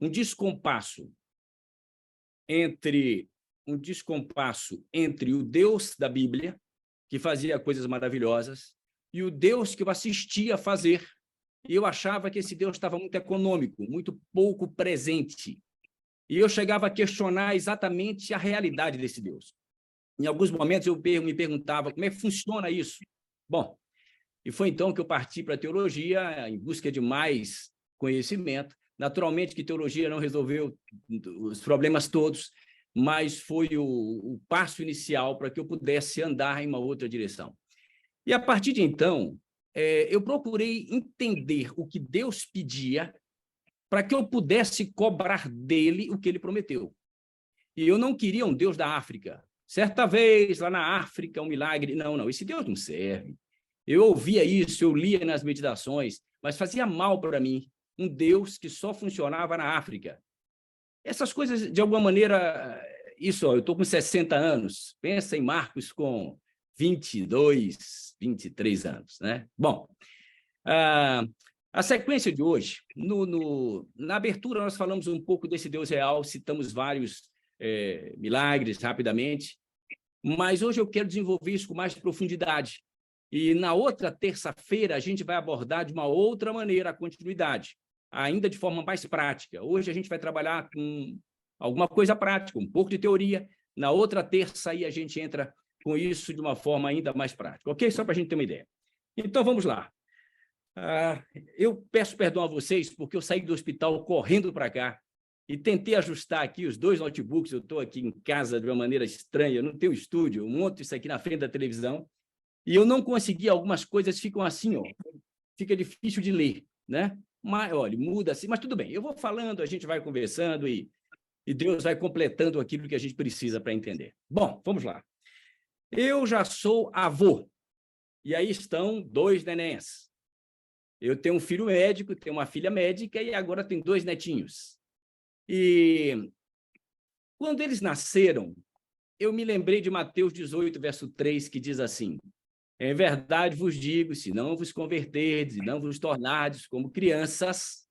um descompasso entre o Deus da Bíblia, que fazia coisas maravilhosas, e o Deus que eu assistia a fazer. E eu achava que esse Deus estava muito econômico, muito pouco presente. E eu chegava a questionar exatamente a realidade desse Deus. Em alguns momentos eu me perguntava como é que funciona isso. Bom, e foi então que eu parti para a teologia em busca de mais conhecimento. Naturalmente que teologia não resolveu os problemas todos, mas foi o passo inicial para que eu pudesse andar em uma outra direção. E a partir de então, eu procurei entender o que Deus pedia para que eu pudesse cobrar dele o que ele prometeu. E eu não queria um Deus da África. Certa vez, lá na África, um milagre. Não, esse Deus não serve. Eu ouvia isso, eu lia nas meditações, mas fazia mal para mim. Um Deus que só funcionava na África. Essas coisas, de alguma maneira, eu estou com 60 anos, pensa em Marcos com 22, 23 anos, né? Bom, a sequência de hoje, na abertura nós falamos um pouco desse Deus real, citamos vários milagres rapidamente, mas hoje eu quero desenvolver isso com mais profundidade. E na outra terça-feira a gente vai abordar de uma outra maneira a continuidade, ainda de forma mais prática. Hoje a gente vai trabalhar com alguma coisa prática, um pouco de teoria. Na outra terça aí a gente entra com isso de uma forma ainda mais prática, ok? Só para a gente ter uma ideia. Então vamos lá. Eu peço perdão a vocês porque eu saí do hospital correndo para cá e tentei ajustar aqui os dois notebooks. Eu estou aqui em casa de uma maneira estranha, eu não tenho estúdio, eu monto isso aqui na frente da televisão e eu não consegui, algumas coisas ficam assim, ó, fica difícil de ler, né? Mas, olha, muda assim, mas tudo bem, eu vou falando, a gente vai conversando e Deus vai completando aquilo que a gente precisa para entender. Bom, vamos lá. Eu já sou avô e aí estão dois nenéns. Eu tenho um filho médico, tenho uma filha médica e agora tenho 2 netinhos. E quando eles nasceram, eu me lembrei de Mateus 18, verso 3, que diz assim: em verdade vos digo, se não vos converterdes e não vos tornardes como crianças,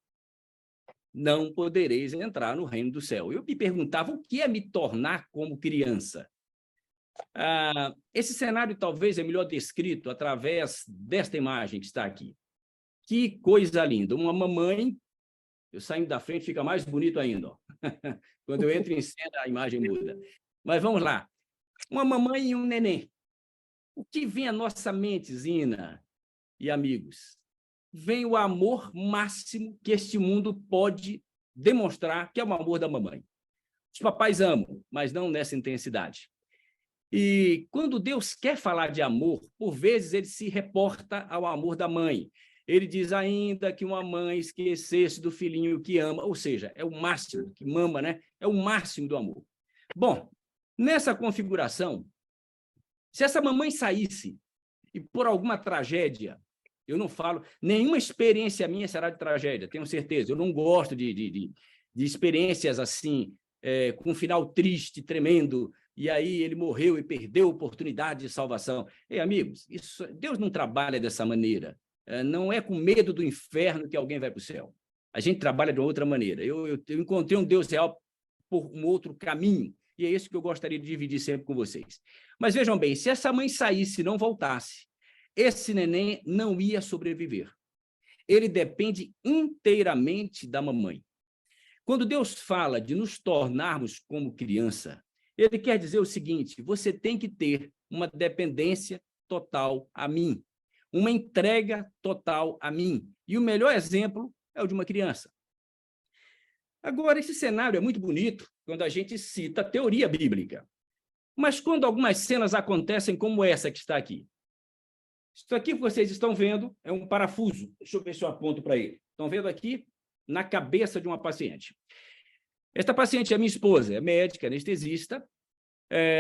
não podereis entrar no reino do céu. Eu me perguntava, o que é me tornar como criança? Esse cenário talvez é melhor descrito através desta imagem que está aqui. Que coisa linda, uma mamãe, eu saindo da frente fica mais bonito ainda, ó. Quando eu entro em cena a imagem muda. Mas vamos lá, uma mamãe e um neném. O que vem à nossa mente, Zina e amigos? Vem o amor máximo que este mundo pode demonstrar, que é o amor da mamãe. Os papais amam, mas não nessa intensidade. E quando Deus quer falar de amor, por vezes ele se reporta ao amor da mãe. Ele diz ainda que uma mãe esquecesse do filhinho que ama, ou seja, é o máximo, que mama, né? É o máximo do amor. Bom, nessa configuração, se essa mamãe saísse e por alguma tragédia, eu não falo, nenhuma experiência minha será de tragédia, tenho certeza, eu não gosto de experiências assim, com um final triste, tremendo, e aí ele morreu e perdeu a oportunidade de salvação. Ei, amigos, Deus não trabalha dessa maneira. Não é com medo do inferno que alguém vai para o céu. A gente trabalha de outra maneira. Eu encontrei um Deus real por um outro caminho, e é isso que eu gostaria de dividir sempre com vocês. Mas vejam bem, se essa mãe saísse e não voltasse, esse neném não ia sobreviver. Ele depende inteiramente da mamãe. Quando Deus fala de nos tornarmos como criança, ele quer dizer o seguinte: você tem que ter uma dependência total a mim, uma entrega total a mim. E o melhor exemplo é o de uma criança. Agora, esse cenário é muito bonito quando a gente cita a teoria bíblica. Mas quando algumas cenas acontecem como essa que está aqui. Isso aqui que vocês estão vendo é um parafuso. Deixa eu ver se eu aponto para ele. Estão vendo aqui? Na cabeça de uma paciente. Esta paciente é minha esposa, é médica, anestesista.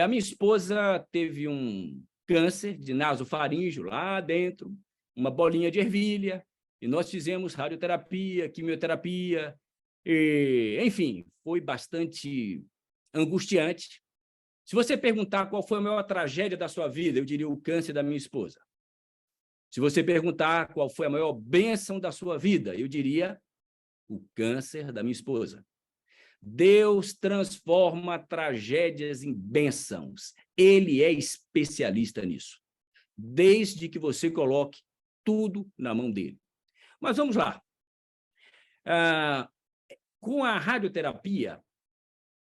A minha esposa teve um câncer de nasofaríngeo lá dentro, uma bolinha de ervilha, e nós fizemos radioterapia, quimioterapia, enfim, foi bastante angustiante. Se você perguntar qual foi a maior tragédia da sua vida, eu diria o câncer da minha esposa. Se você perguntar qual foi a maior bênção da sua vida, eu diria o câncer da minha esposa. Deus transforma tragédias em bênçãos. Ele é especialista nisso, desde que você coloque tudo na mão dele. Mas vamos lá. Com a radioterapia,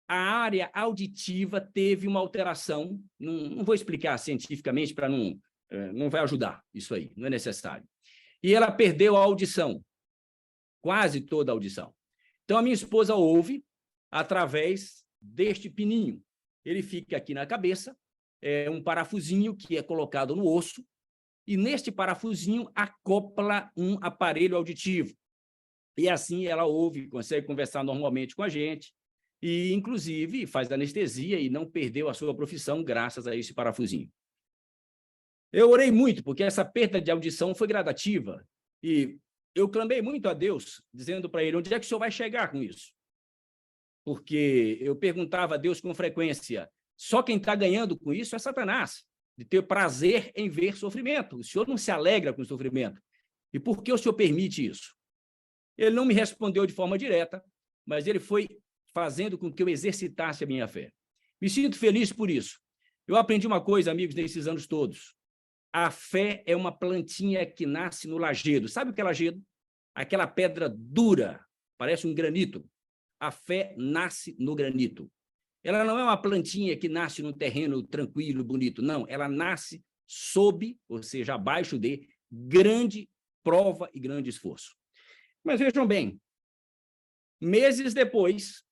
a área auditiva teve uma alteração. Não vou explicar cientificamente para não vai ajudar isso aí, não é necessário. E ela perdeu a audição, quase toda a audição. Então, a minha esposa ouve através deste pininho. Ele fica aqui na cabeça, é um parafusinho que é colocado no osso, e neste parafusinho acopla um aparelho auditivo. E assim ela ouve, consegue conversar normalmente com a gente, e, inclusive, faz anestesia e não perdeu a sua profissão graças a esse parafusinho. Eu orei muito, porque essa perda de audição foi gradativa, e eu clamei muito a Deus, dizendo para ele, onde é que o senhor vai chegar com isso? Porque eu perguntava a Deus com frequência, só quem está ganhando com isso é Satanás, de ter prazer em ver sofrimento. O senhor não se alegra com o sofrimento. E por que o senhor permite isso? Ele não me respondeu de forma direta, mas ele foi fazendo com que eu exercitasse a minha fé. Me sinto feliz por isso. Eu aprendi uma coisa, amigos, nesses anos todos. A fé é uma plantinha que nasce no lajedo. Sabe o que é lajedo? Aquela pedra dura, parece um granito. A fé nasce no granito. Ela não é uma plantinha que nasce num terreno tranquilo, bonito. Não, ela nasce sob, ou seja, abaixo de grande prova e grande esforço. Mas vejam bem, meses depois,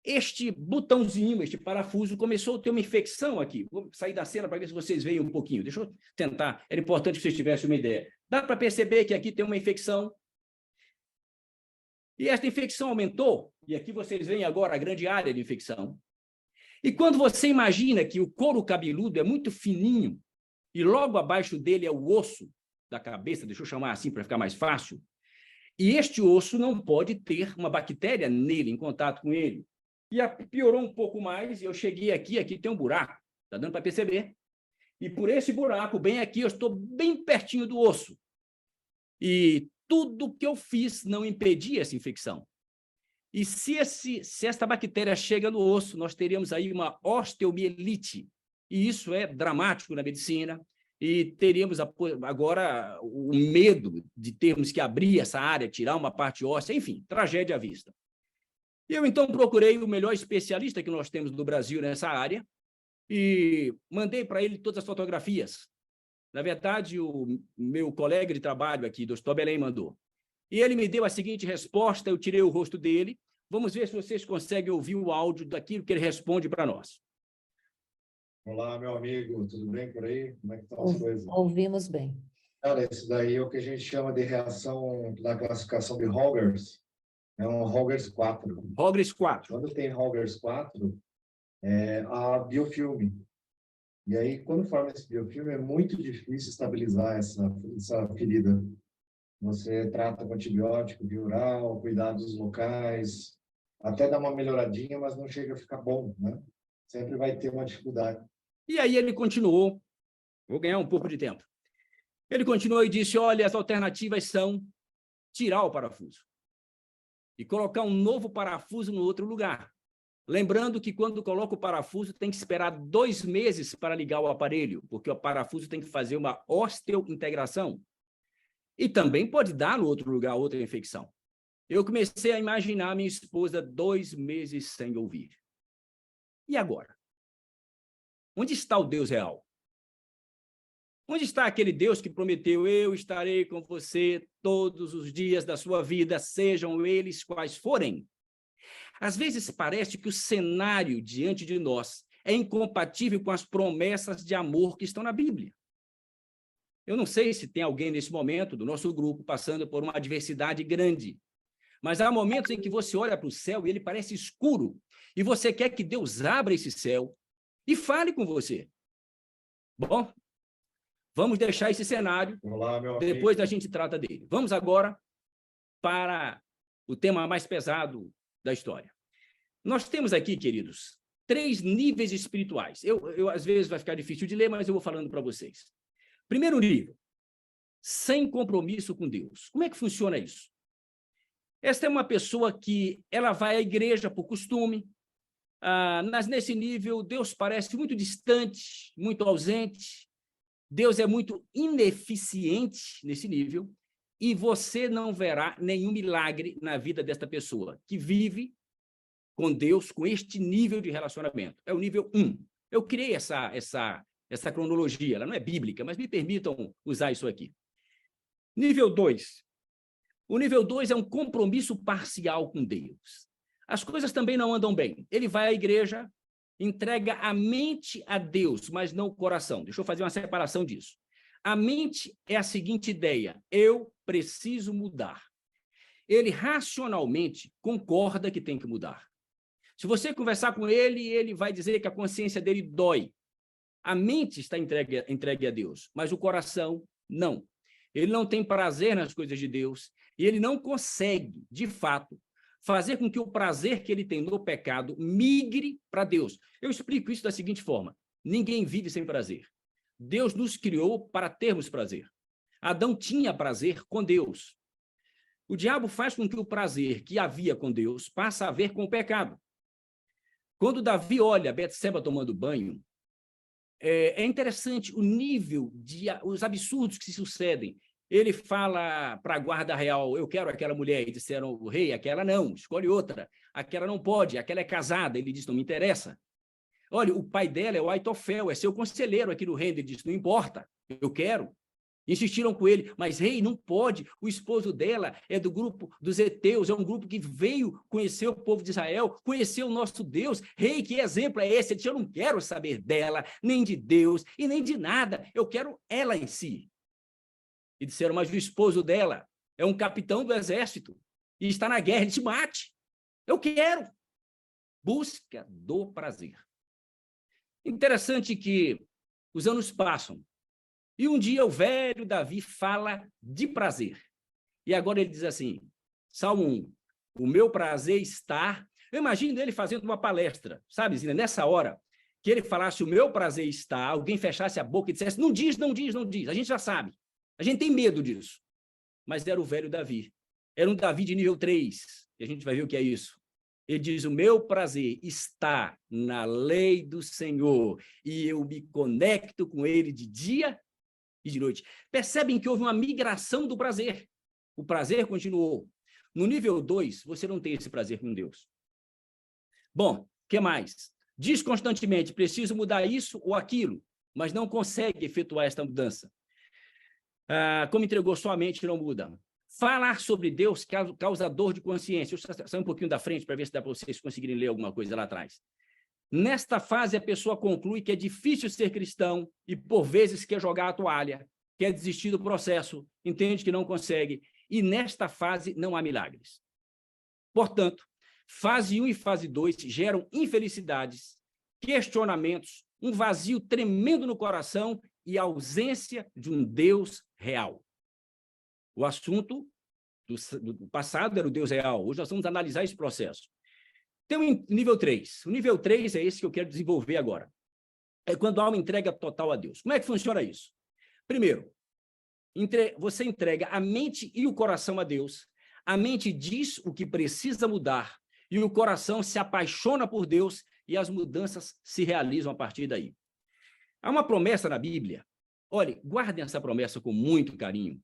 este botãozinho, este parafuso, começou a ter uma infecção aqui. Vou sair da cena para ver se vocês veem um pouquinho. Deixa eu tentar. Era importante que vocês tivessem uma ideia. Dá para perceber que aqui tem uma infecção. E esta infecção aumentou. E aqui vocês veem agora a grande área de infecção. E quando você imagina que o couro cabeludo é muito fininho e logo abaixo dele é o osso da cabeça, deixa eu chamar assim para ficar mais fácil, e este osso não pode ter uma bactéria nele, em contato com ele. E piorou um pouco mais, e eu cheguei aqui tem um buraco, está dando para perceber? E por esse buraco, bem aqui, eu estou bem pertinho do osso. E tudo que eu fiz não impedia essa infecção. E se esta bactéria chega no osso, nós teríamos aí uma osteomielite. E isso é dramático na medicina. E teríamos agora o medo de termos que abrir essa área, tirar uma parte óssea, enfim, tragédia à vista. Eu, então, procurei o melhor especialista que nós temos no Brasil nessa área e mandei para ele todas as fotografias. Na verdade, o meu colega de trabalho aqui, Dr. Belém, mandou. E ele me deu a seguinte resposta, eu tirei o rosto dele. Vamos ver se vocês conseguem ouvir o áudio daquilo que ele responde para nós. Olá, meu amigo, tudo bem por aí? Como é que estão as coisas? Ouvimos bem. Cara, isso daí é o que a gente chama de reação na classificação de Rogers. É um Rogers 4. Rogers 4. Quando tem Rogers 4, é a biofilme. E aí, quando forma esse biofilme, é muito difícil estabilizar essa ferida. Você trata com antibiótico, bioral, cuidados locais, até dá uma melhoradinha, mas não chega a ficar bom, né? Sempre vai ter uma dificuldade. E aí ele continuou, vou ganhar um pouco de tempo. Ele continuou e disse, olha, as alternativas são tirar o parafuso e colocar um novo parafuso no outro lugar. Lembrando que quando coloca o parafuso, tem que esperar 2 meses para ligar o aparelho, porque o parafuso tem que fazer uma osteointegração. E também pode dar no outro lugar outra infecção. Eu comecei a imaginar minha esposa 2 meses sem ouvir. E agora? Onde está o Deus real? Onde está aquele Deus que prometeu, eu estarei com você todos os dias da sua vida, sejam eles quais forem? Às vezes parece que o cenário diante de nós é incompatível com as promessas de amor que estão na Bíblia. Eu não sei se tem alguém nesse momento do nosso grupo passando por uma adversidade grande, mas há momentos em que você olha para o céu e ele parece escuro, e você quer que Deus abra esse céu e fale com você. Bom, vamos deixar esse cenário, Olá, meu depois amigo. a gente trata dele. Vamos agora para o tema mais pesado da história. Nós temos aqui, queridos, 3 níveis espirituais. Às vezes vai ficar difícil de ler, mas eu vou falando para vocês. Primeiro nível, sem compromisso com Deus. Como é que funciona isso? Esta é uma pessoa que ela vai à igreja por costume, mas nesse nível Deus parece muito distante, muito ausente, Deus é muito ineficiente nesse nível, e você não verá nenhum milagre na vida desta pessoa, que vive com Deus com este nível de relacionamento. É o nível 1. Eu criei essa cronologia, ela não é bíblica, mas me permitam usar isso aqui. Nível 2. O nível 2 é um compromisso parcial com Deus. As coisas também não andam bem. Ele vai à igreja, entrega a mente a Deus, mas não o coração. Deixa eu fazer uma separação disso. A mente é a seguinte ideia: eu preciso mudar. Ele racionalmente concorda que tem que mudar. Se você conversar com ele, ele vai dizer que a consciência dele dói. A mente está entregue a Deus, mas o coração não. Ele não tem prazer nas coisas de Deus e ele não consegue, de fato, fazer com que o prazer que ele tem no pecado migre para Deus. Eu explico isso da seguinte forma: ninguém vive sem prazer. Deus nos criou para termos prazer. Adão tinha prazer com Deus. O diabo faz com que o prazer que havia com Deus passe a haver com o pecado. Quando Davi olha Betseba tomando banho, é interessante o nível os absurdos que se sucedem. Ele fala para a guarda real: eu quero aquela mulher. E disseram: o rei, aquela não, escolhe outra. Aquela não pode, aquela é casada. Ele disse: não me interessa. Olha, o pai dela é o Aitofel, é seu conselheiro aqui no reino. Ele disse: não importa, eu quero. Insistiram com ele: mas rei, não pode, o esposo dela é do grupo dos heteus, é um grupo que veio conhecer o povo de Israel, conhecer o nosso Deus. Rei, que exemplo é esse? Ele disse: eu não quero saber dela, nem de Deus e nem de nada, eu quero ela em si. E disseram: mas o esposo dela é um capitão do exército e está na guerra. Ele disse: mate, eu quero. Busca do prazer. Interessante que os anos passam e um dia o velho Davi fala de prazer. E agora ele diz assim, Salmo 1, o meu prazer está... Eu imagino ele fazendo uma palestra, sabe, Zina, nessa hora, que ele falasse: o meu prazer está, alguém fechasse a boca e dissesse: não diz, não diz, não diz. A gente já sabe. A gente tem medo disso. Mas era o velho Davi. Era um Davi de nível 3. E a gente vai ver o que é isso. Ele diz: o meu prazer está na lei do Senhor e eu me conecto com ele de dia e de noite. Percebem que houve uma migração do prazer. O prazer continuou. No nível 2, você não tem esse prazer com Deus. Bom, o que mais? Diz constantemente: preciso mudar isso ou aquilo, mas não consegue efetuar esta mudança. Como entregou sua mente, não muda. Falar sobre Deus causa dor de consciência. Eu saio um pouquinho da frente para ver se dá para vocês conseguirem ler alguma coisa lá atrás. Nesta fase, a pessoa conclui que é difícil ser cristão e, por vezes, quer jogar a toalha, quer desistir do processo, entende que não consegue. E nesta fase não há milagres. Portanto, fase 1 e fase 2 geram infelicidades, questionamentos, um vazio tremendo no coração e ausência de um Deus real. O assunto do passado era o Deus real. Hoje nós vamos analisar esse processo. Tem o nível 3. O nível 3 é esse que eu quero desenvolver agora. É quando a alma entrega total a Deus. Como é que funciona isso? Primeiro, você entrega a mente e o coração a Deus. A mente diz o que precisa mudar e o coração se apaixona por Deus e as mudanças se realizam a partir daí. Há uma promessa na Bíblia. Olha, guardem essa promessa com muito carinho,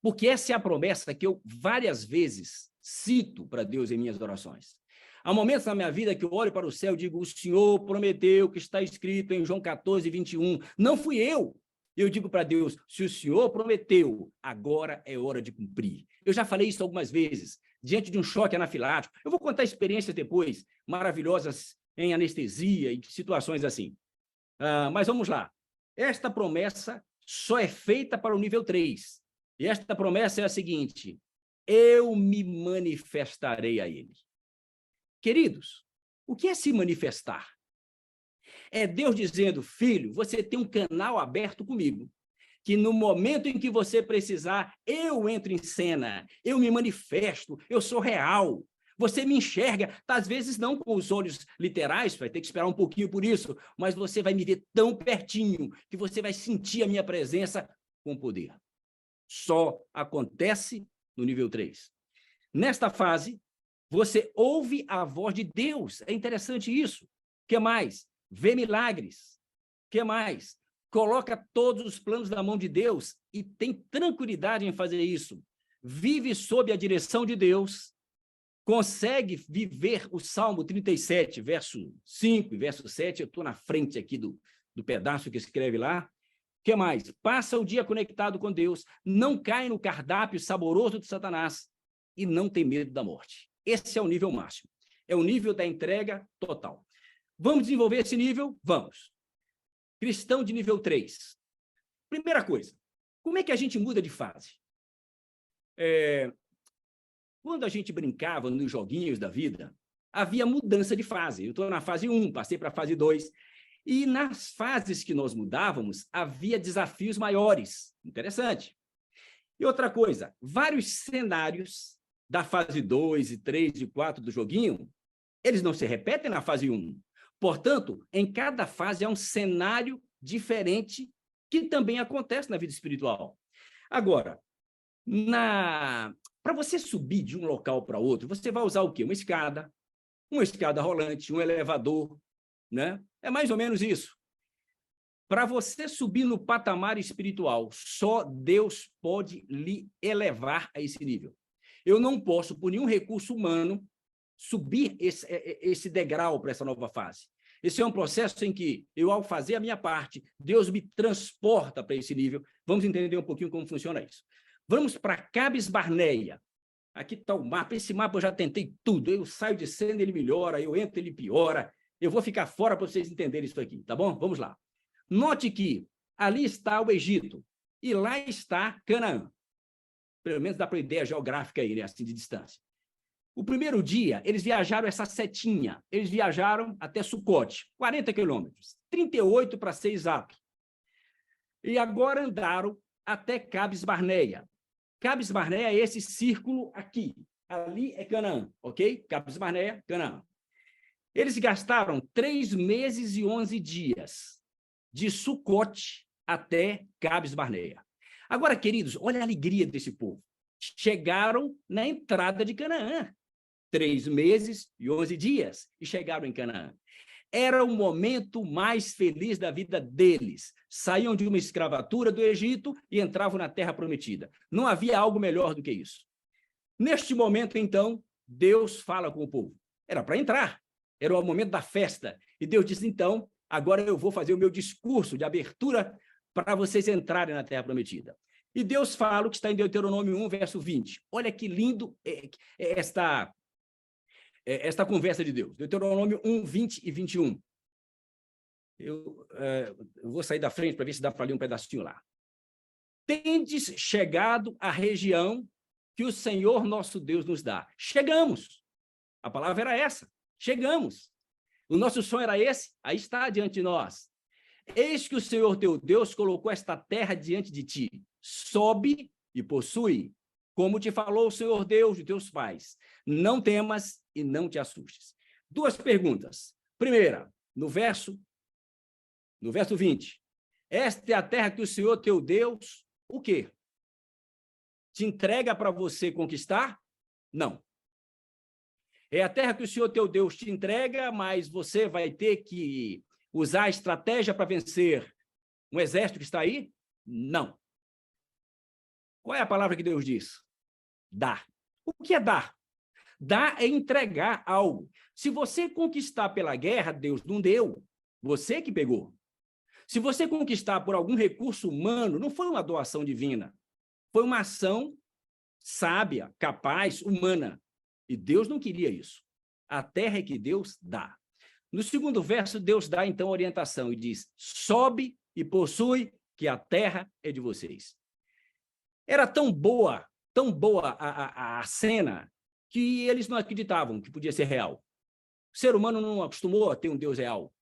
porque essa é a promessa que eu várias vezes cito para Deus em minhas orações. Há momentos na minha vida que eu olho para o céu e digo: o Senhor prometeu, que está escrito em João 14, 21. Não fui eu. Eu digo para Deus: se o Senhor prometeu, agora é hora de cumprir. Eu já falei isso algumas vezes, diante de um choque anafilático. Eu vou contar experiências depois, maravilhosas em anestesia e situações assim. Mas vamos lá. Esta promessa só é feita para o nível 3. E esta promessa é a seguinte: eu me manifestarei a ele. Queridos, o que é se manifestar? É Deus dizendo: filho, você tem um canal aberto comigo, que no momento em que você precisar, eu entro em cena, eu me manifesto, eu sou real. Você me enxerga, às vezes não com os olhos literais, vai ter que esperar um pouquinho por isso, mas você vai me ver tão pertinho que você vai sentir a minha presença com poder. Só acontece no nível 3. Nesta fase, você ouve a voz de Deus. É interessante isso. O que mais? Vê milagres. O que mais? Coloca todos os planos na mão de Deus e tem tranquilidade em fazer isso. Vive sob a direção de Deus, consegue viver o Salmo 37, verso 5 e verso 7, eu estou na frente aqui do pedaço que escreve lá. O que mais? Passa o dia conectado com Deus, não cai no cardápio saboroso de Satanás e não tem medo da morte. Esse é o nível máximo. É o nível da entrega total. Vamos desenvolver esse nível? Vamos. Cristão de nível 3. Primeira coisa, como é que a gente muda de fase? Quando a gente brincava nos joguinhos da vida, havia mudança de fase. Eu estou na fase 1, passei para a fase 2. E nas fases que nós mudávamos, havia desafios maiores. Interessante. E outra coisa, vários cenários da fase 2, e 3 e 4 do joguinho, eles não se repetem na fase 1. Portanto, em cada fase há um cenário diferente que também acontece na vida espiritual. Agora, para você subir de um local para outro, você vai usar o quê? Uma escada rolante, um elevador, né? É mais ou menos isso. Para você subir no patamar espiritual, só Deus pode lhe elevar a esse nível. Eu não posso, por nenhum recurso humano, subir esse degrau para essa nova fase. Esse é um processo em que eu, ao fazer a minha parte, Deus me transporta para esse nível. Vamos entender um pouquinho como funciona isso. Vamos para Cades Barneia. Aqui está o mapa. Esse mapa eu já tentei tudo. Eu saio de cena, ele melhora. Eu entro, ele piora. Eu vou ficar fora para vocês entenderem isso aqui, tá bom? Vamos lá. Note que ali está o Egito e lá está Canaã. Pelo menos dá para ideia geográfica aí, né? Assim, de distância. O primeiro dia, eles viajaram essa setinha. Eles viajaram até Sucote, 40 quilômetros, 38 para ser exato. E agora andaram até Cades Barneia. Cades Barneia é esse círculo aqui. Ali é Canaã, ok? Cades Barneia, Canaã. Eles gastaram 3 meses e 11 dias de Sucote até Cades Barneia. Agora, queridos, olha a alegria desse povo. Chegaram na entrada de Canaã. 3 meses e 11 dias e chegaram em Canaã. Era o momento mais feliz da vida deles. Saíam de uma escravatura do Egito e entravam na terra prometida. Não havia algo melhor do que isso. Neste momento, então, Deus fala com o povo. Era para entrar. Era o momento da festa. E Deus disse, então, agora eu vou fazer o meu discurso de abertura para vocês entrarem na terra prometida. E Deus fala o que está em Deuteronômio 1, verso 20. Olha que lindo esta conversa de Deus. Deuteronômio 1, 20 e 21. Eu vou sair da frente para ver se dá para ler um pedacinho lá. Tendes chegado à região que o Senhor nosso Deus nos dá. Chegamos. A palavra era essa. Chegamos. O nosso sonho era esse. Aí está diante de nós. Eis que o Senhor teu Deus colocou esta terra diante de ti. Sobe e possui, como te falou o Senhor Deus de teus pais. Não temas e não te assustes. 2 perguntas. Primeira, no verso 20. Esta é a terra que o Senhor teu Deus, o quê? Te entrega para você conquistar? Não. É a terra que o Senhor teu Deus te entrega, mas você vai ter que usar a estratégia para vencer um exército que está aí? Não. Qual é a palavra que Deus diz? Dar. O que é dar? Dar é entregar algo. Se você conquistar pela guerra, Deus não deu. Você que pegou. Se você conquistar por algum recurso humano, não foi uma doação divina. Foi uma ação sábia, capaz, humana. E Deus não queria isso. A terra é que Deus dá. No segundo verso, Deus dá, então, a orientação e diz, sobe e possui, que a terra é de vocês. Era tão boa a cena, que eles não acreditavam que podia ser real. O ser humano não acostumou a ter um Deus real.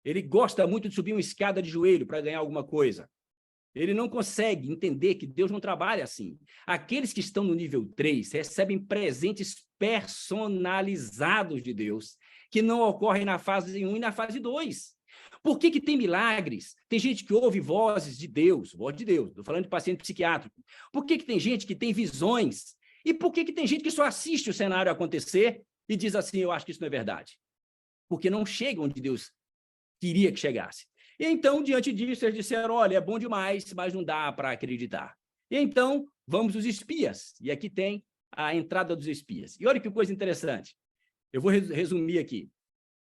Ele gosta muito de subir uma escada de joelho para ganhar alguma coisa. Ele não consegue entender que Deus não trabalha assim. Aqueles que estão no nível 3 recebem presentes personalizados de Deus, que não ocorrem na fase 1 e na fase 2. Por que tem milagres? Tem gente que ouve vozes de Deus, voz de Deus. Estou falando de paciente psiquiátrico. Por que tem gente que tem visões E por que tem gente que só assiste o cenário acontecer e diz assim, eu acho que isso não é verdade? Porque não chega onde Deus queria que chegasse. E então, diante disso, eles disseram, olha, é bom demais, mas não dá para acreditar. E então, vamos os espias. E aqui tem a entrada dos espias. E olha que coisa interessante. Eu vou resumir aqui.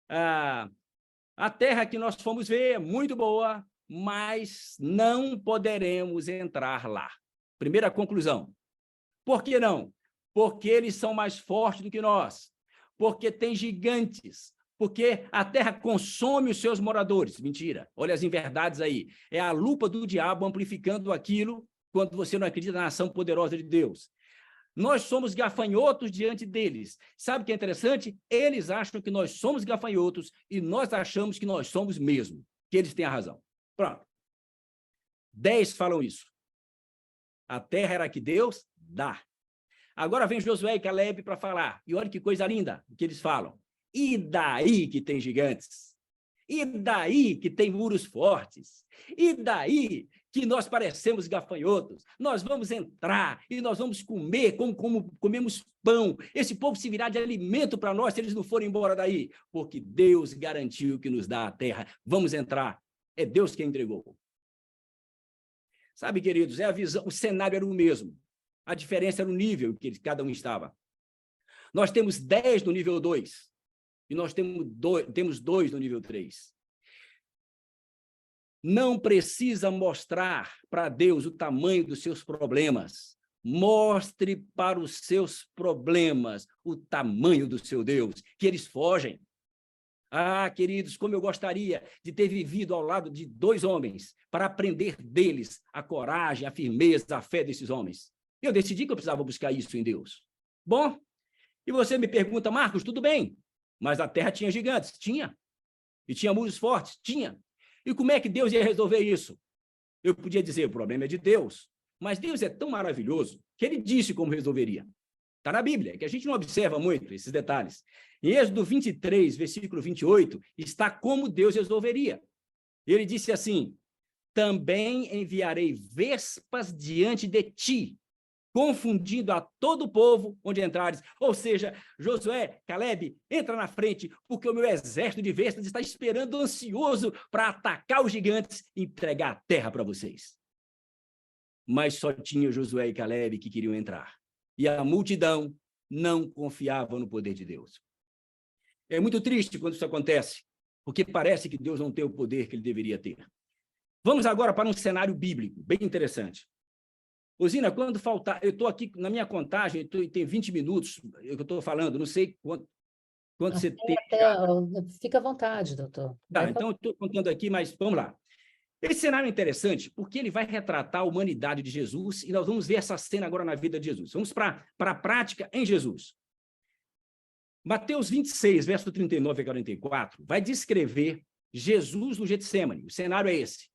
A terra que nós fomos ver é muito boa, mas não poderemos entrar lá. Primeira conclusão. Por que não? Porque eles são mais fortes do que nós. Porque tem gigantes. Porque a terra consome os seus moradores. Mentira. Olha as inverdades aí. É a lupa do diabo amplificando aquilo quando você não acredita na ação poderosa de Deus. Nós somos gafanhotos diante deles. Sabe o que é interessante? Eles acham que nós somos gafanhotos e nós achamos que nós somos mesmo, que eles têm a razão. Pronto. 10 falam isso. A terra era que Deus dá. Agora vem Josué e Caleb para falar. E olha que coisa linda o que eles falam. E daí que tem gigantes? E daí que tem muros fortes? E daí que nós parecemos gafanhotos? Nós vamos entrar e nós vamos comer como comemos pão. Esse povo se virá de alimento para nós se eles não forem embora daí. Porque Deus garantiu que nos dá a terra. Vamos entrar. É Deus quem entregou. Sabe, queridos, é a visão, o cenário era o mesmo. A diferença era o nível que cada um estava. Nós temos 10 no nível 2 e nós temos 2 no nível 3. Não precisa mostrar para Deus o tamanho dos seus problemas. Mostre para os seus problemas o tamanho do seu Deus, que eles fogem. Ah, queridos, como eu gostaria de ter vivido ao lado de 2 homens para aprender deles a coragem, a firmeza, a fé desses homens. Eu decidi que eu precisava buscar isso em Deus. Bom, e você me pergunta, Marcos, tudo bem, mas a terra tinha gigantes? Tinha. E tinha muros fortes? Tinha. E como é que Deus ia resolver isso? Eu podia dizer, o problema é de Deus, mas Deus é tão maravilhoso que ele disse como resolveria. Está na Bíblia, que a gente não observa muito esses detalhes. Em Êxodo 23, versículo 28, está como Deus resolveria. Ele disse assim, também enviarei vespas diante de ti, confundindo a todo o povo onde entrares. Ou seja, Josué, Caleb, entra na frente, porque o meu exército de vespas está esperando ansioso para atacar os gigantes e entregar a terra para vocês. Mas só tinha Josué e Caleb que queriam entrar. E a multidão não confiava no poder de Deus. É muito triste quando isso acontece, porque parece que Deus não tem o poder que ele deveria ter. Vamos agora para um cenário bíblico, bem interessante. Osina, quando faltar, eu estou aqui na minha contagem, tem 20 minutos que eu estou falando, não sei quanto você tem. Fica à vontade, doutor. Tá, então eu estou contando aqui, mas vamos lá. Esse cenário é interessante porque ele vai retratar a humanidade de Jesus e nós vamos ver essa cena agora na vida de Jesus. Vamos para a prática em Jesus. Mateus 26, verso 39 a 44, vai descrever Jesus no Getsêmani. O cenário é esse.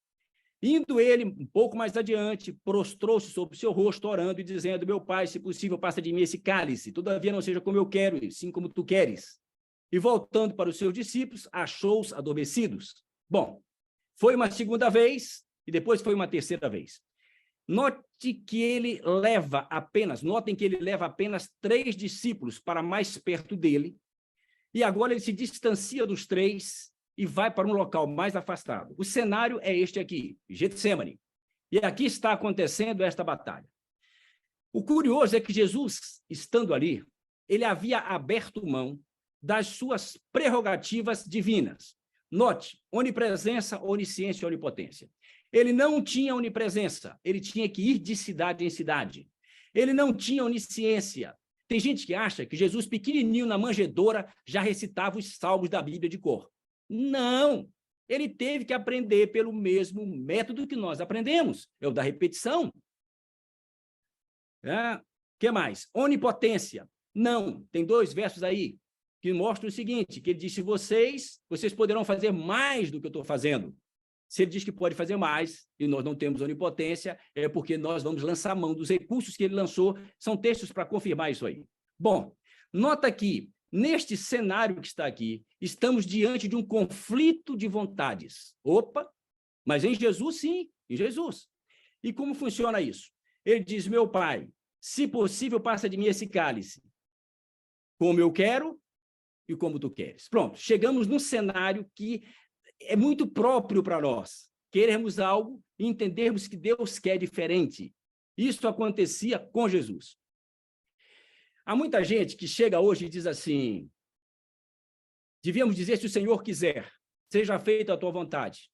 Indo ele um pouco mais adiante, prostrou-se sobre o seu rosto, orando e dizendo, meu Pai, se possível, passa de mim esse cálice, todavia não seja como eu quero, e sim como tu queres. E voltando para os seus discípulos, achou-os adormecidos. Bom, foi uma segunda vez e depois foi uma terceira vez. Notem que ele leva apenas 3 discípulos para mais perto dele, e agora ele se distancia dos 3 e vai para um local mais afastado. O cenário é este aqui, Getsêmani. E aqui está acontecendo esta batalha. O curioso é que Jesus, estando ali, ele havia aberto mão das suas prerrogativas divinas. Note, onipresença, onisciência e onipotência. Ele não tinha onipresença, ele tinha que ir de cidade em cidade. Ele não tinha onisciência. Tem gente que acha que Jesus, pequenininho na manjedoura, já recitava os salmos da Bíblia de cor. Não, ele teve que aprender pelo mesmo método que nós aprendemos, é o da repetição. Que mais? Onipotência. Não, tem 2 versos aí que mostram o seguinte, que ele disse, vocês poderão fazer mais do que eu estou fazendo. Se ele diz que pode fazer mais, e nós não temos onipotência, é porque nós vamos lançar mão dos recursos que ele lançou, são textos para confirmar isso aí. Bom, nota que, neste cenário que está aqui, estamos diante de um conflito de vontades. Opa, mas em Jesus, sim, em Jesus. E como funciona isso? Ele diz, meu Pai, Se possível, passa de mim esse cálice, como eu quero e como tu queres. Pronto, chegamos num cenário que é muito próprio para nós. Queremos algo e entendermos que Deus quer diferente. Isso acontecia com Jesus. Há muita gente que chega hoje e diz assim, devíamos dizer, se o Senhor quiser, seja feita a tua vontade.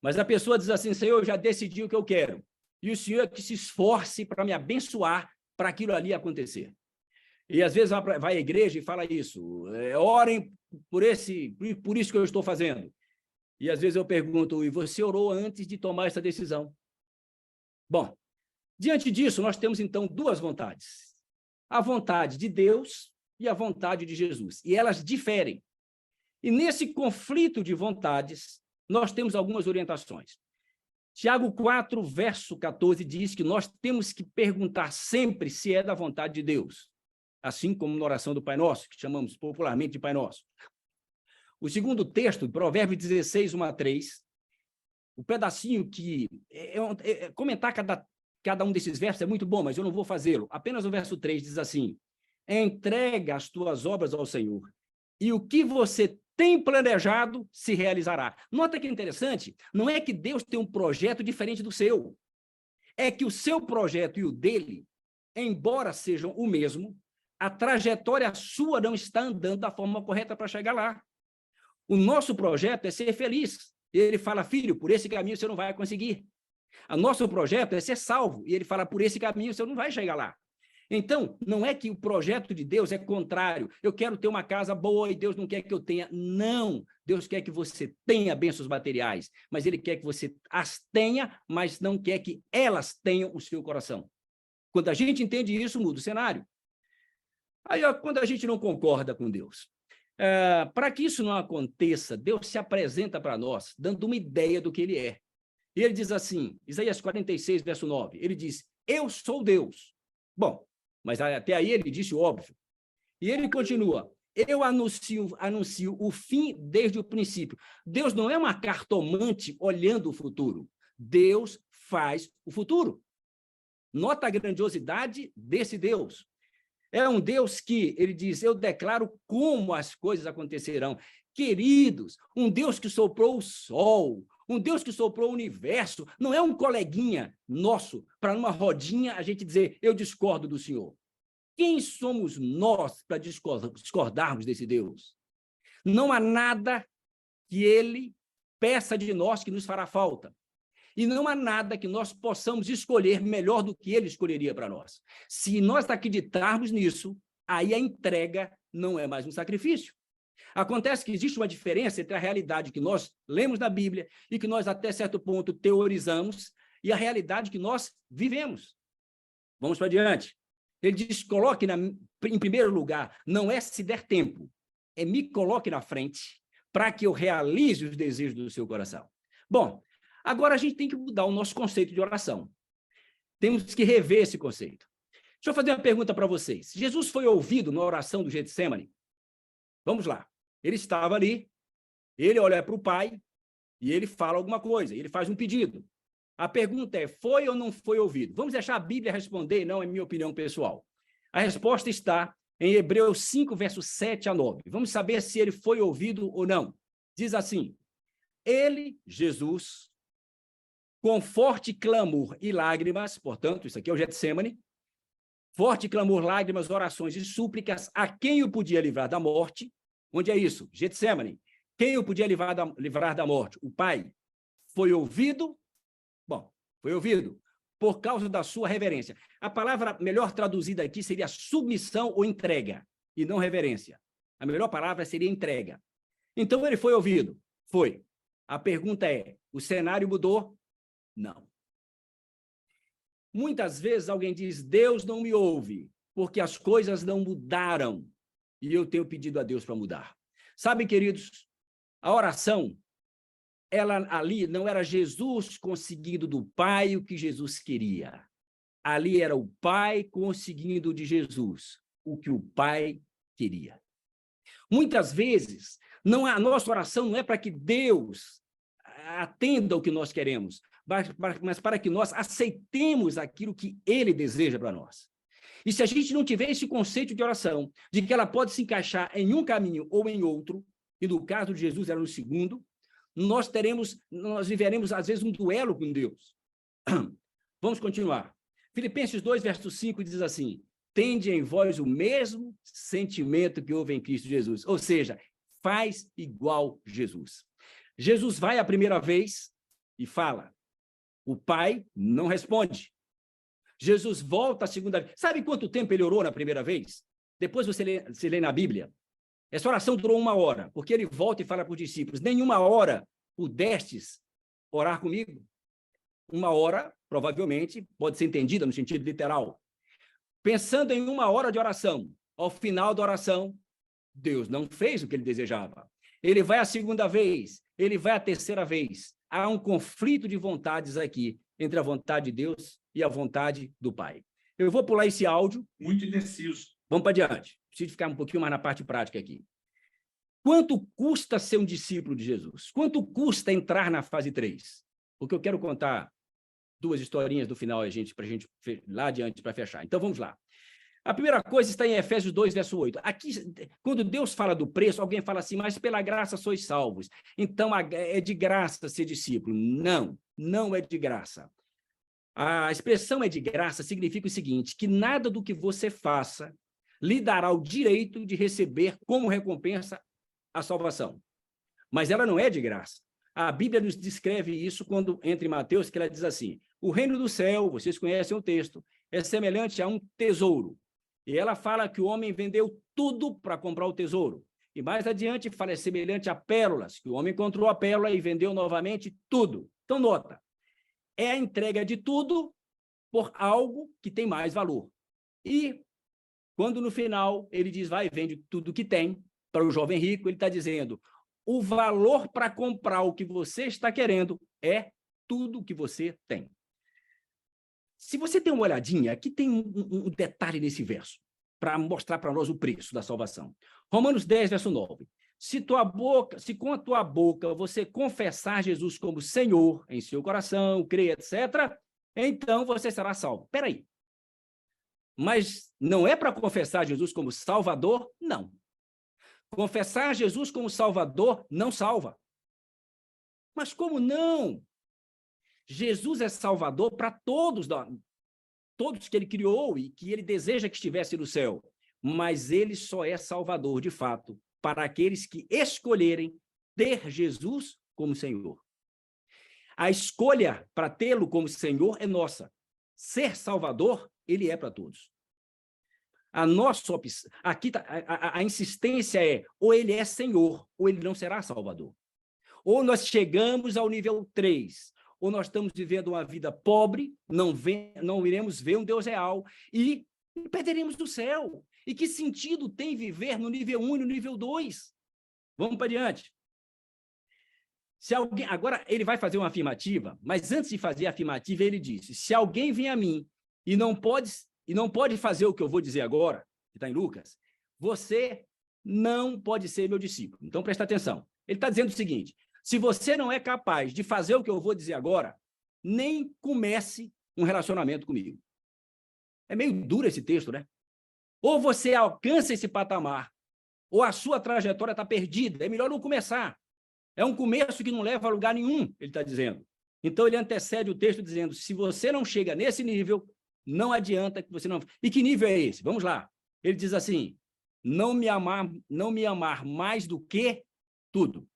Mas a pessoa diz assim, Senhor, eu já decidi o que eu quero. E o Senhor é que se esforce para me abençoar para aquilo ali acontecer. E às vezes vai à igreja e fala isso, orem por isso que eu estou fazendo. E às vezes eu pergunto, e você orou antes de tomar essa decisão? Bom, diante disso, nós temos então duas vontades. A vontade de Deus e a vontade de Jesus. E elas diferem. E nesse conflito de vontades, nós temos algumas orientações. Tiago 4, verso 14, diz que nós temos que perguntar sempre se é da vontade de Deus. Assim como na oração do Pai Nosso, que chamamos popularmente de Pai Nosso. O segundo texto, Provérbios 16, 1 a 3, o pedacinho que... comentar cada um desses versos é muito bom, mas eu não vou fazê-lo. Apenas o verso 3 diz assim, entrega as tuas obras ao Senhor, e o que você tem planejado se realizará. Nota que interessante, não é que Deus tem um projeto diferente do seu, é que o seu projeto e o dele, embora sejam o mesmo, a trajetória sua não está andando da forma correta para chegar lá. O nosso projeto é ser feliz. Ele fala, filho, por esse caminho você não vai conseguir. O nosso projeto é ser salvo. E ele fala, por esse caminho você não vai chegar lá. Então, não é que o projeto de Deus é contrário. Eu quero ter uma casa boa e Deus não quer que eu tenha. Não. Deus quer que você tenha bênçãos materiais, mas Ele quer que você as tenha, mas não quer que elas tenham o seu coração. Quando a gente entende isso, muda o cenário. Aí, quando a gente não concorda com Deus, para que isso não aconteça, Deus se apresenta para nós, dando uma ideia do que Ele é. E Ele diz assim, Isaías 46, verso 9, Ele diz, eu sou Deus. Bom, mas até aí Ele disse o óbvio. E Ele continua, eu anuncio o fim desde o princípio. Deus não é uma cartomante olhando o futuro. Deus faz o futuro. Nota a grandiosidade desse Deus. É um Deus que, ele diz, eu declaro como as coisas acontecerão. Queridos, um Deus que soprou o sol, um Deus que soprou o universo, não é um coleguinha nosso, para numa rodinha a gente dizer, eu discordo do Senhor. Quem somos nós para discordarmos desse Deus? Não há nada que ele peça de nós que nos fará falta. E não há nada que nós possamos escolher melhor do que ele escolheria para nós. Se nós acreditarmos nisso, aí a entrega não é mais um sacrifício. Acontece que existe uma diferença entre a realidade que nós lemos na Bíblia e que nós, até certo ponto, teorizamos e a realidade que nós vivemos. Vamos para adiante. Ele diz, coloque em primeiro lugar, não é se der tempo, é me coloque na frente para que eu realize os desejos do seu coração. Bom, agora a gente tem que mudar o nosso conceito de oração. Temos que rever esse conceito. Deixa eu fazer uma pergunta para vocês. Jesus foi ouvido na oração do Getsemane? Vamos lá. Ele estava ali, ele olha para o Pai e ele fala alguma coisa, ele faz um pedido. A pergunta é, foi ou não foi ouvido? Vamos deixar a Bíblia responder, não é minha opinião pessoal. A resposta está em Hebreus 5, versos 7 a 9. Vamos saber se ele foi ouvido ou não. Diz assim, ele, Jesus, com forte clamor e lágrimas, portanto, isso aqui é o Getsemane, forte clamor, lágrimas, orações e súplicas a quem o podia livrar da morte. Onde é isso? Getsemane. Quem o podia livrar da morte? O Pai. Foi ouvido? Bom, foi ouvido por causa da sua reverência. A palavra melhor traduzida aqui seria submissão ou entrega, e não reverência. A melhor palavra seria entrega. Então, ele foi ouvido? Foi. A pergunta é, o cenário mudou? Não. Muitas vezes alguém diz, Deus não me ouve, porque as coisas não mudaram, e eu tenho pedido a Deus para mudar. Sabem, queridos, a oração, ela ali não era Jesus conseguindo do Pai o que Jesus queria. Ali era o Pai conseguindo de Jesus o que o Pai queria. Muitas vezes, a nossa oração não é para que Deus atenda o que nós queremos, mas para que nós aceitemos aquilo que Ele deseja para nós. E se a gente não tiver esse conceito de oração, de que ela pode se encaixar em um caminho ou em outro, e no caso de Jesus era no segundo, nós viveremos, às vezes, um duelo com Deus. Vamos continuar. Filipenses 2, verso 5, diz assim: tende em vós o mesmo sentimento que houve em Cristo Jesus. Ou seja, faz igual Jesus. Jesus vai a primeira vez e fala. O Pai não responde. Jesus volta a segunda vez. Sabe quanto tempo ele orou na primeira vez? Depois você lê na Bíblia. Essa oração durou 1 hora, porque ele volta e fala para os discípulos: nenhuma hora pudestes orar comigo. 1 hora, provavelmente, pode ser entendida no sentido literal. Pensando em 1 hora de oração, ao final da oração, Deus não fez o que ele desejava. Ele vai a segunda vez, ele vai a terceira vez. Há um conflito de vontades aqui, entre a vontade de Deus e a vontade do Pai. Eu vou pular esse áudio. Muito indeciso. Vamos para adiante. Preciso ficar um pouquinho mais na parte prática aqui. Quanto custa ser um discípulo de Jesus? Quanto custa entrar na fase 3? Porque eu quero contar 2 historinhas do final, para a gente lá adiante para fechar. Então, vamos lá. A primeira coisa está em Efésios 2, verso 8. Aqui, quando Deus fala do preço, alguém fala assim: mas pela graça sois salvos. Então, é de graça ser discípulo. Não, não é de graça. A expressão é de graça significa o seguinte: que nada do que você faça lhe dará o direito de receber como recompensa a salvação. Mas ela não é de graça. A Bíblia nos descreve isso quando entra em Mateus, que ela diz assim: o reino do céu, vocês conhecem o texto, é semelhante a um tesouro. E ela fala que o homem vendeu tudo para comprar o tesouro. E mais adiante fala, é semelhante a pérolas, que o homem encontrou a pérola e vendeu novamente tudo. Então, nota, é a entrega de tudo por algo que tem mais valor. E quando no final ele diz, vai e vende tudo que tem, para o jovem rico, ele está dizendo, o valor para comprar o que você está querendo é tudo que você tem. Se você tem uma olhadinha, aqui tem um detalhe nesse verso, para mostrar para nós o preço da salvação. Romanos 10, verso 9. Se com a tua boca você confessar Jesus como Senhor em seu coração, crer, etc., então você será salvo. Espera aí. Mas não é para confessar Jesus como Salvador? Não. Confessar Jesus como Salvador não salva. Mas como não? Jesus é Salvador para todos que ele criou e que ele deseja que estivesse no céu. Mas ele só é Salvador, de fato, para aqueles que escolherem ter Jesus como Senhor. A escolha para tê-lo como Senhor é nossa. Ser Salvador, ele é para todos. A nossa opção, aqui a insistência é, ou ele é Senhor, ou ele não será Salvador. Ou nós chegamos ao nível 3, ou nós estamos vivendo uma vida pobre, não iremos ver um Deus real e perderemos do céu. E que sentido tem viver no nível 1 e no nível 2? Vamos para adiante. Agora ele vai fazer uma afirmativa, mas antes de fazer a afirmativa, ele disse, se alguém vem a mim e não pode fazer o que eu vou dizer agora, que está em Lucas, você não pode ser meu discípulo. Então, presta atenção. Ele está dizendo o seguinte, se você não é capaz de fazer o que eu vou dizer agora, nem comece um relacionamento comigo. É meio duro esse texto, né? Ou você alcança esse patamar, ou a sua trajetória está perdida. É melhor não começar. É um começo que não leva a lugar nenhum, ele está dizendo. Então, ele antecede o texto dizendo, se você não chega nesse nível, não adianta que você não... E que nível é esse? Vamos lá. Ele diz assim, não me amar mais do que tudo.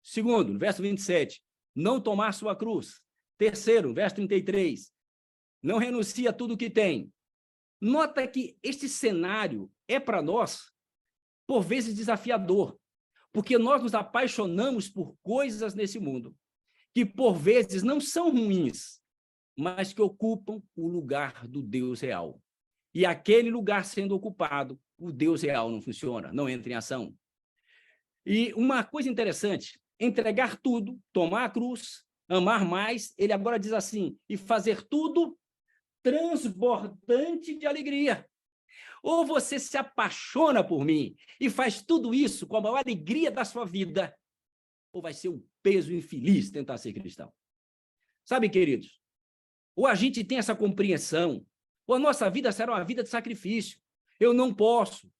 Segundo, no verso 27, não tomar sua cruz. Terceiro, verso 33, não renuncia a tudo que tem. Nota que este cenário é para nós, por vezes, desafiador, porque nós nos apaixonamos por coisas nesse mundo que, por vezes, não são ruins, mas que ocupam o lugar do Deus real. E aquele lugar sendo ocupado, o Deus real não funciona, não entra em ação. E uma coisa interessante, entregar tudo, tomar a cruz, amar mais, ele agora diz assim, e fazer tudo transbordante de alegria. Ou você se apaixona por mim e faz tudo isso com a maior alegria da sua vida, ou vai ser um peso infeliz tentar ser cristão. Sabe, queridos, ou a gente tem essa compreensão, ou a nossa vida será uma vida de sacrifício. Eu não posso.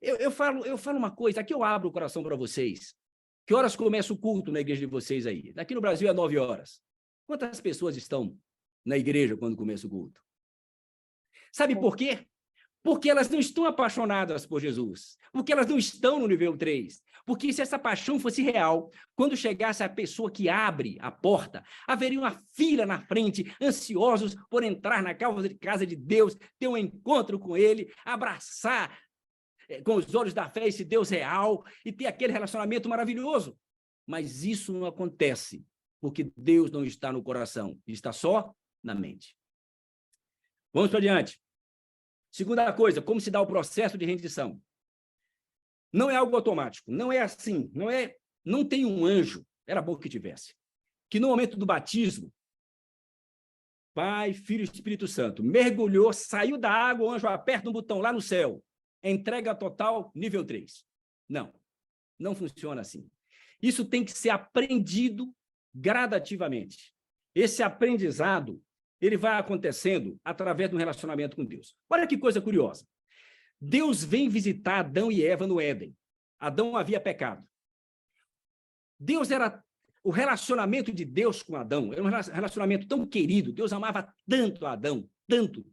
Eu falo uma coisa, aqui eu abro o coração para vocês. Que horas começa o culto na igreja de vocês aí? Aqui no Brasil é 9 horas. Quantas pessoas estão na igreja quando começa o culto? Sabe por quê? Porque elas não estão apaixonadas por Jesus. Porque elas não estão no nível 3. Porque se essa paixão fosse real, quando chegasse a pessoa que abre a porta, haveria uma fila na frente, ansiosos por entrar na casa de Deus, ter um encontro com Ele, abraçar com os olhos da fé esse Deus real e ter aquele relacionamento maravilhoso. Mas isso não acontece, porque Deus não está no coração, está só na mente. Vamos para adiante. Segunda coisa, como se dá o processo de rendição? Não é algo automático, não é assim, não tem um anjo, era bom que tivesse, que no momento do batismo, Pai, Filho e Espírito Santo, mergulhou, saiu da água, o anjo aperta um botão lá no céu, entrega total, nível 3. Não funciona assim. Isso tem que ser aprendido gradativamente. Esse aprendizado, ele vai acontecendo através do relacionamento com Deus. Olha que coisa curiosa. Deus vem visitar Adão e Eva no Éden. Adão havia pecado. O relacionamento de Deus com Adão era um relacionamento tão querido, Deus amava tanto Adão, tanto,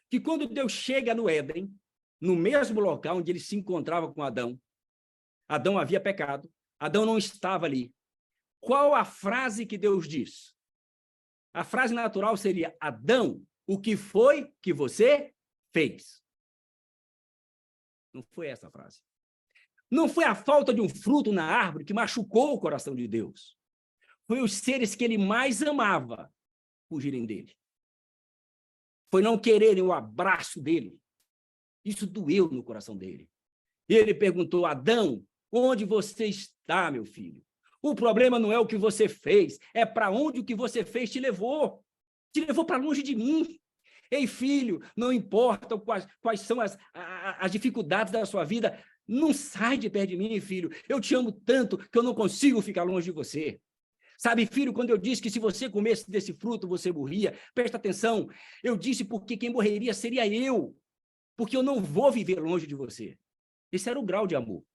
que quando Deus chega no Éden, no mesmo local onde ele se encontrava com Adão, Adão havia pecado, Adão não estava ali. Qual a frase que Deus diz? A frase natural seria: Adão, o que foi que você fez? Não foi essa a frase. Não foi a falta de um fruto na árvore que machucou o coração de Deus. Foi os seres que ele mais amava fugirem dele. Foi não quererem o abraço dele. Isso doeu no coração dele. E ele perguntou: Adão, onde você está, meu filho? O problema não é o que você fez, é para onde o que você fez te levou. Te levou para longe de mim. Ei, filho, não importa quais são as dificuldades da sua vida, não sai de perto de mim, filho. Eu te amo tanto que eu não consigo ficar longe de você. Sabe, filho, quando eu disse que se você comesse desse fruto, você morria, presta atenção, eu disse porque quem morreria seria eu, porque eu não vou viver longe de você. Esse era o grau de amor.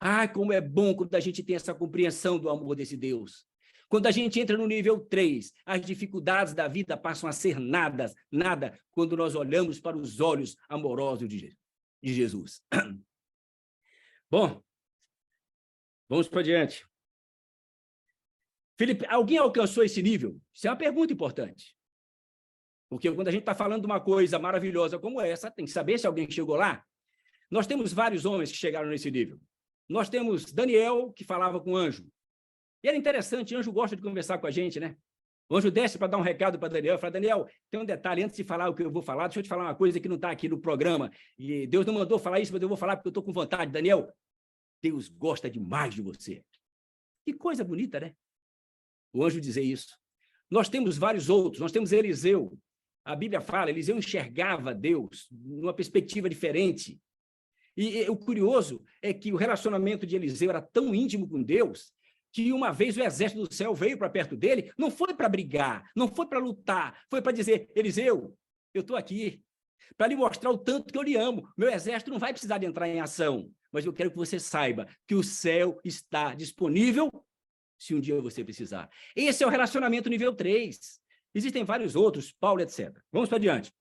Ai, como é bom quando a gente tem essa compreensão do amor desse Deus. Quando a gente entra no nível 3, as dificuldades da vida passam a ser nada, quando nós olhamos para os olhos amorosos de Jesus. Bom, vamos para adiante. Felipe, alguém alcançou esse nível? Isso é uma pergunta importante. Porque quando a gente está falando de uma coisa maravilhosa como essa, tem que saber se alguém chegou lá. Nós temos vários homens que chegaram nesse nível. Nós temos Daniel, que falava com o anjo. E era interessante, o anjo gosta de conversar com a gente, né? O anjo desce para dar um recado para Daniel, fala: Daniel, tem um detalhe, antes de falar o que eu vou falar, deixa eu te falar uma coisa que não está aqui no programa. E Deus não mandou falar isso, mas eu vou falar porque eu estou com vontade. Daniel, Deus gosta demais de você. Que coisa bonita, né? O anjo dizer isso. Nós temos vários outros, nós temos Eliseu. A Bíblia fala, Eliseu enxergava Deus numa perspectiva diferente. E o curioso é que o relacionamento de Eliseu era tão íntimo com Deus que uma vez o exército do céu veio para perto dele, não foi para brigar, não foi para lutar, foi para dizer: Eliseu, eu estou aqui para lhe mostrar o tanto que eu lhe amo. Meu exército não vai precisar de entrar em ação, mas eu quero que você saiba que o céu está disponível se um dia você precisar. Esse é o relacionamento nível 3. Existem vários outros, Paulo, etc. Vamos para adiante.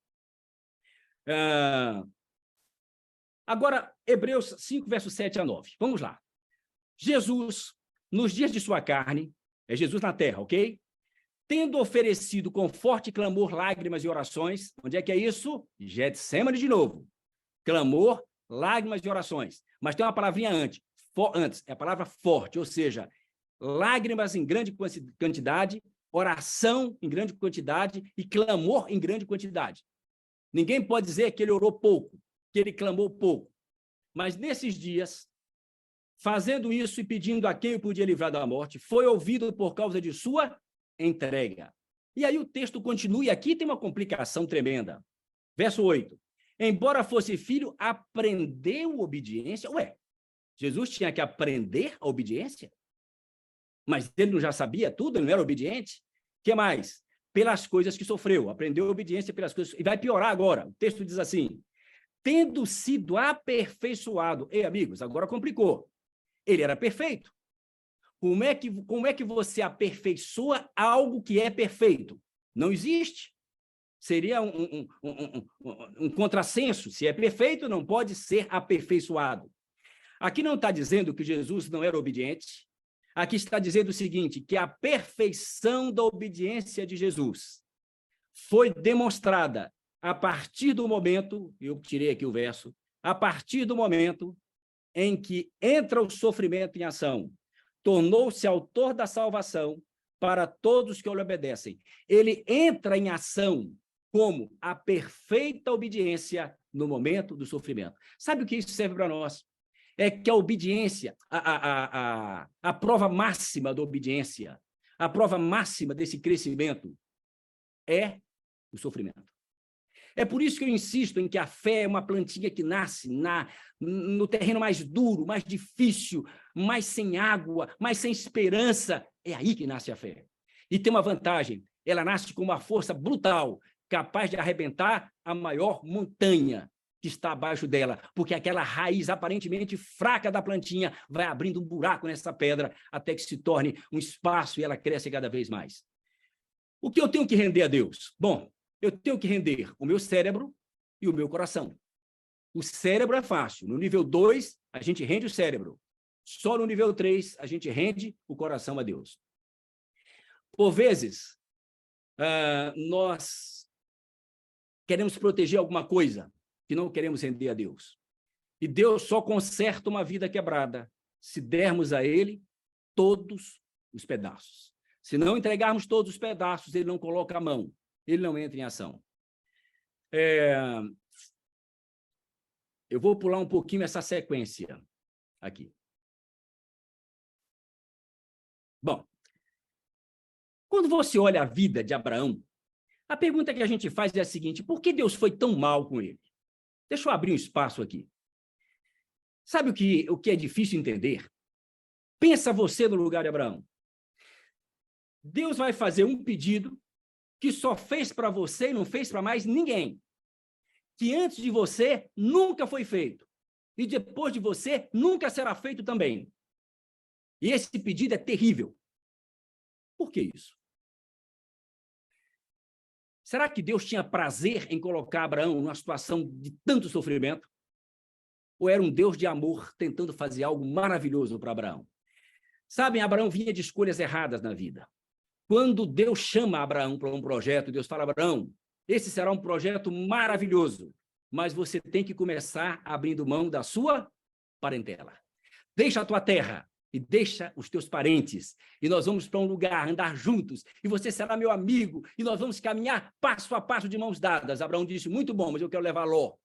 Agora, Hebreus 5, versos 7 a 9. Vamos lá. Jesus, nos dias de sua carne, é Jesus na terra, ok? Tendo oferecido com forte clamor, lágrimas e orações, onde é que é isso? Getsêmani de novo. Clamor, lágrimas e orações. Mas tem uma palavrinha antes, é a palavra forte, ou seja, lágrimas em grande quantidade, oração em grande quantidade e clamor em grande quantidade. Ninguém pode dizer que ele orou pouco, que ele clamou pouco. Mas nesses dias, fazendo isso e pedindo a quem o podia livrar da morte, foi ouvido por causa de sua entrega. E aí o texto continua, e aqui tem uma complicação tremenda. Verso 8. Embora fosse filho, aprendeu obediência. Ué, Jesus tinha que aprender a obediência? Mas ele não já sabia tudo? Ele não era obediente? O que mais? pelas coisas que sofreu, aprendeu obediência pelas coisas, e vai piorar agora. O texto diz assim, tendo sido aperfeiçoado. Ei, amigos, agora complicou. Ele era perfeito. Como é que você aperfeiçoa algo que é perfeito? Não existe. Seria um contrassenso. Se é perfeito, não pode ser aperfeiçoado. Aqui não está dizendo que Jesus não era obediente. Aqui está dizendo o seguinte, que a perfeição da obediência de Jesus foi demonstrada a partir do momento, eu tirei aqui o verso, a partir do momento em que entra o sofrimento em ação, tornou-se autor da salvação para todos que lhe obedecem. Ele entra em ação como a perfeita obediência no momento do sofrimento. Sabe o que isso serve para nós? É que a obediência, a prova máxima da obediência, a prova máxima desse crescimento é o sofrimento. É por isso que eu insisto em que a fé é uma plantinha que nasce no terreno mais duro, mais difícil, mais sem água, mais sem esperança. É aí que nasce a fé. E tem uma vantagem, ela nasce com uma força brutal, capaz de arrebentar a maior montanha que está abaixo dela, porque aquela raiz aparentemente fraca da plantinha vai abrindo um buraco nessa pedra até que se torne um espaço e ela cresce cada vez mais. O que eu tenho que render a Deus? Bom, eu tenho que render o meu cérebro e o meu coração. O cérebro é fácil. No nível 2, a gente rende o cérebro. Só no nível 3, a gente rende o coração a Deus. Por vezes, nós queremos proteger alguma coisa que não queremos render a Deus. E Deus só conserta uma vida quebrada se dermos a Ele todos os pedaços. Se não entregarmos todos os pedaços, Ele não coloca a mão. Ele não entra em ação. Eu vou pular um pouquinho essa sequência aqui. Bom, quando você olha a vida de Abraão, a pergunta que a gente faz é a seguinte, por que Deus foi tão mal com ele? Deixa eu abrir um espaço aqui. Sabe o que é difícil entender? Pensa você no lugar de Abraão. Deus vai fazer um pedido que só fez para você e não fez para mais ninguém. Que antes de você nunca foi feito. E depois de você nunca será feito também. E esse pedido é terrível. Por que isso? Será que Deus tinha prazer em colocar Abraão numa situação de tanto sofrimento? Ou era um Deus de amor tentando fazer algo maravilhoso para Abraão? Sabem, Abraão vinha de escolhas erradas na vida. Quando Deus chama Abraão para um projeto, Deus fala, Abraão, esse será um projeto maravilhoso, mas você tem que começar abrindo mão da sua parentela. Deixa a tua terra e deixa os teus parentes, e nós vamos para um lugar, andar juntos, e você será meu amigo, e nós vamos caminhar passo a passo de mãos dadas. Abraão disse, muito bom, mas eu quero levar Ló.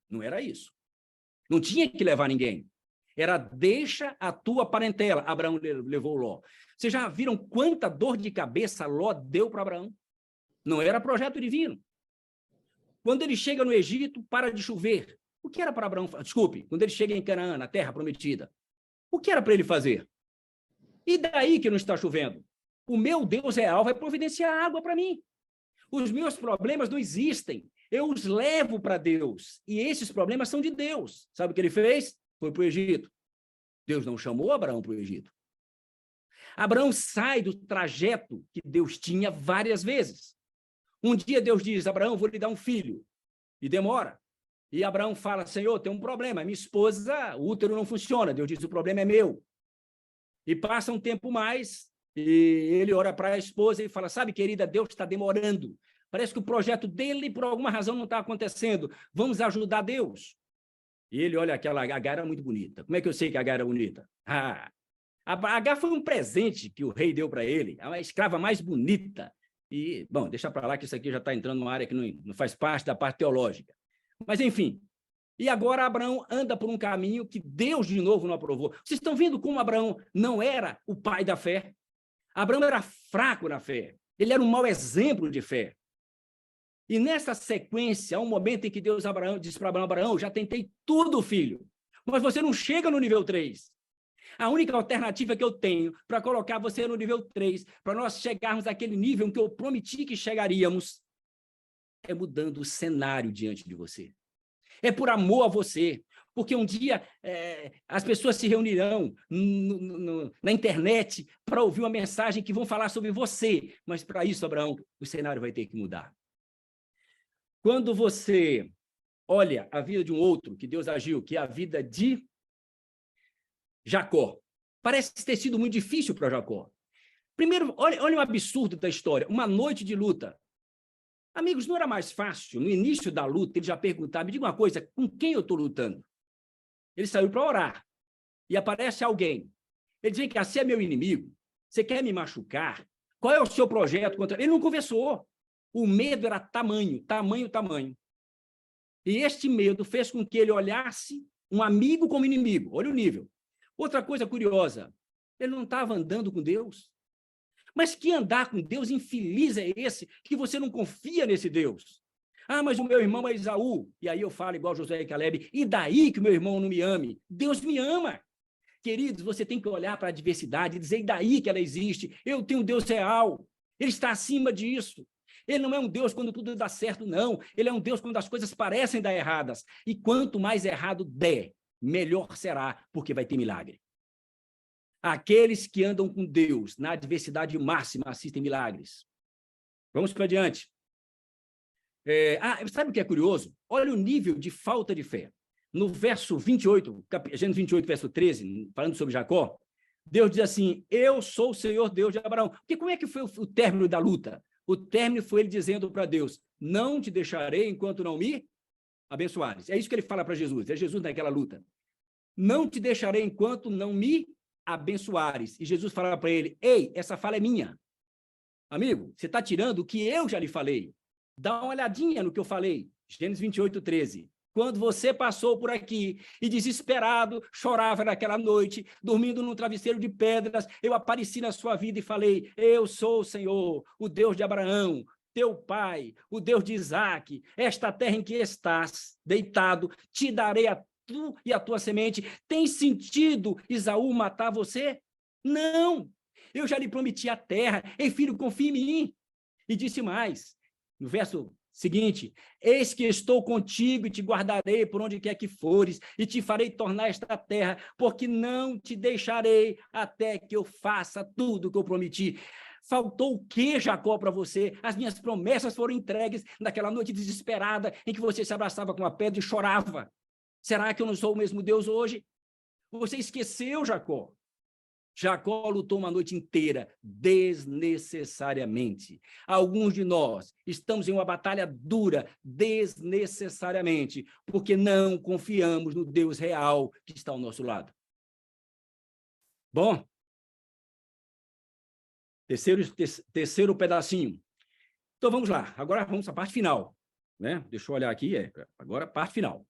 Não era isso. Não tinha que levar ninguém. Era deixa a tua parentela. Abraão levou Ló. Vocês já viram quanta dor de cabeça Ló deu para Abraão? Não era projeto divino. Quando ele chega no Egito, para de chover. O que era para Abraão? Desculpe, quando ele chega em Canaã, na terra prometida, o que era para ele fazer? E daí que não está chovendo? O meu Deus real vai providenciar água para mim. Os meus problemas não existem. Eu os levo para Deus. E esses problemas são de Deus. Sabe o que ele fez? Foi para o Egito. Deus não chamou Abraão para o Egito. Abraão sai do trajeto que Deus tinha várias vezes. Um dia Deus diz, Abraão, vou lhe dar um filho. E demora. E Abraão fala, Senhor, tem um problema. Minha esposa, o útero não funciona. Deus diz, o problema é meu. E passa um tempo mais, e ele ora para a esposa e fala, sabe, querida, Deus está demorando. Parece que o projeto dele, por alguma razão, não está acontecendo. Vamos ajudar Deus. E ele olha aquela Agar era muito bonita. Como é que eu sei que a Agar era bonita? A Agar foi um presente que o rei deu para ele, a escrava mais bonita. E, bom, deixa para lá que isso aqui já está entrando numa área que não faz parte da parte teológica. Mas, enfim. E agora Abraão anda por um caminho que Deus, de novo, não aprovou. Vocês estão vendo como Abraão não era o pai da fé? Abraão era fraco na fé. Ele era um mau exemplo de fé. E nessa sequência, há um momento em que Deus diz para Abraão, já tentei tudo, filho, mas você não chega no nível 3. A única alternativa que eu tenho para colocar você no nível 3, para nós chegarmos àquele nível em que eu prometi que chegaríamos, é mudando o cenário diante de você. É por amor a você, porque um dia as pessoas se reunirão na internet para ouvir uma mensagem que vão falar sobre você, mas para isso, Abraão, o cenário vai ter que mudar. Quando você olha a vida de um outro que Deus agiu, que é a vida de Jacó, parece ter sido muito difícil para Jacó. Primeiro, olha o absurdo da história, uma noite de luta. Amigos, não era mais fácil, no início da luta, ele já perguntava, me diga uma coisa, com quem eu estou lutando? Ele saiu para orar, e aparece alguém. Ele diz, que você é meu inimigo, você quer me machucar? Qual é o seu projeto contra... Ele não conversou. O medo era tamanho. E este medo fez com que ele olhasse um amigo como inimigo. Olha o nível. Outra coisa curiosa, ele não estava andando com Deus. Mas que andar com Deus infeliz é esse, que você não confia nesse Deus? Ah, mas o meu irmão é Esaú. E aí eu falo igual Josué e Caleb, e daí que o meu irmão não me ame? Deus me ama. Queridos, você tem que olhar para a adversidade e dizer, e daí que ela existe? Eu tenho um Deus real. Ele está acima disso. Ele não é um Deus quando tudo dá certo, não. Ele é um Deus quando as coisas parecem dar erradas. E quanto mais errado der, melhor será, porque vai ter milagre. Aqueles que andam com Deus na adversidade máxima assistem milagres. Vamos para adiante. Sabe o que é curioso? Olha o nível de falta de fé. No verso 28, Gênesis 28, verso 13, falando sobre Jacó, Deus diz assim, eu sou o Senhor Deus de Abraão. Porque como é que foi o término da luta? O término foi ele dizendo para Deus, não te deixarei enquanto não me abençoares. É isso que ele fala para Jesus, é Jesus naquela luta. Não te deixarei enquanto não me abençoares. E Jesus fala para ele, ei, essa fala é minha. Amigo, você está tirando o que eu já lhe falei. Dá uma olhadinha no que eu falei. Gênesis 28, 13. Quando você passou por aqui e desesperado, chorava naquela noite, dormindo num travesseiro de pedras, eu apareci na sua vida e falei, eu sou o Senhor, o Deus de Abraão, teu pai, o Deus de Isaque, esta terra em que estás deitado, te darei a tu e a tua semente. Tem sentido Esaú matar você? Não! Eu já lhe prometi a terra. Ei, filho, confia em mim. E disse mais, no verso seguinte, eis que estou contigo e te guardarei por onde quer que fores, e te farei tornar esta terra, porque não te deixarei até que eu faça tudo o que eu prometi. Faltou o que, Jacó, para você? As minhas promessas foram entregues naquela noite desesperada em que você se abraçava com a pedra e chorava. Será que eu não sou o mesmo Deus hoje? Você esqueceu, Jacó. Jacó lutou uma noite inteira, desnecessariamente. Alguns de nós estamos em uma batalha dura, desnecessariamente, porque não confiamos no Deus real que está ao nosso lado. Bom, terceiro pedacinho. Então, vamos lá. Agora vamos à parte final. Né? Deixa eu olhar aqui. Agora, parte final.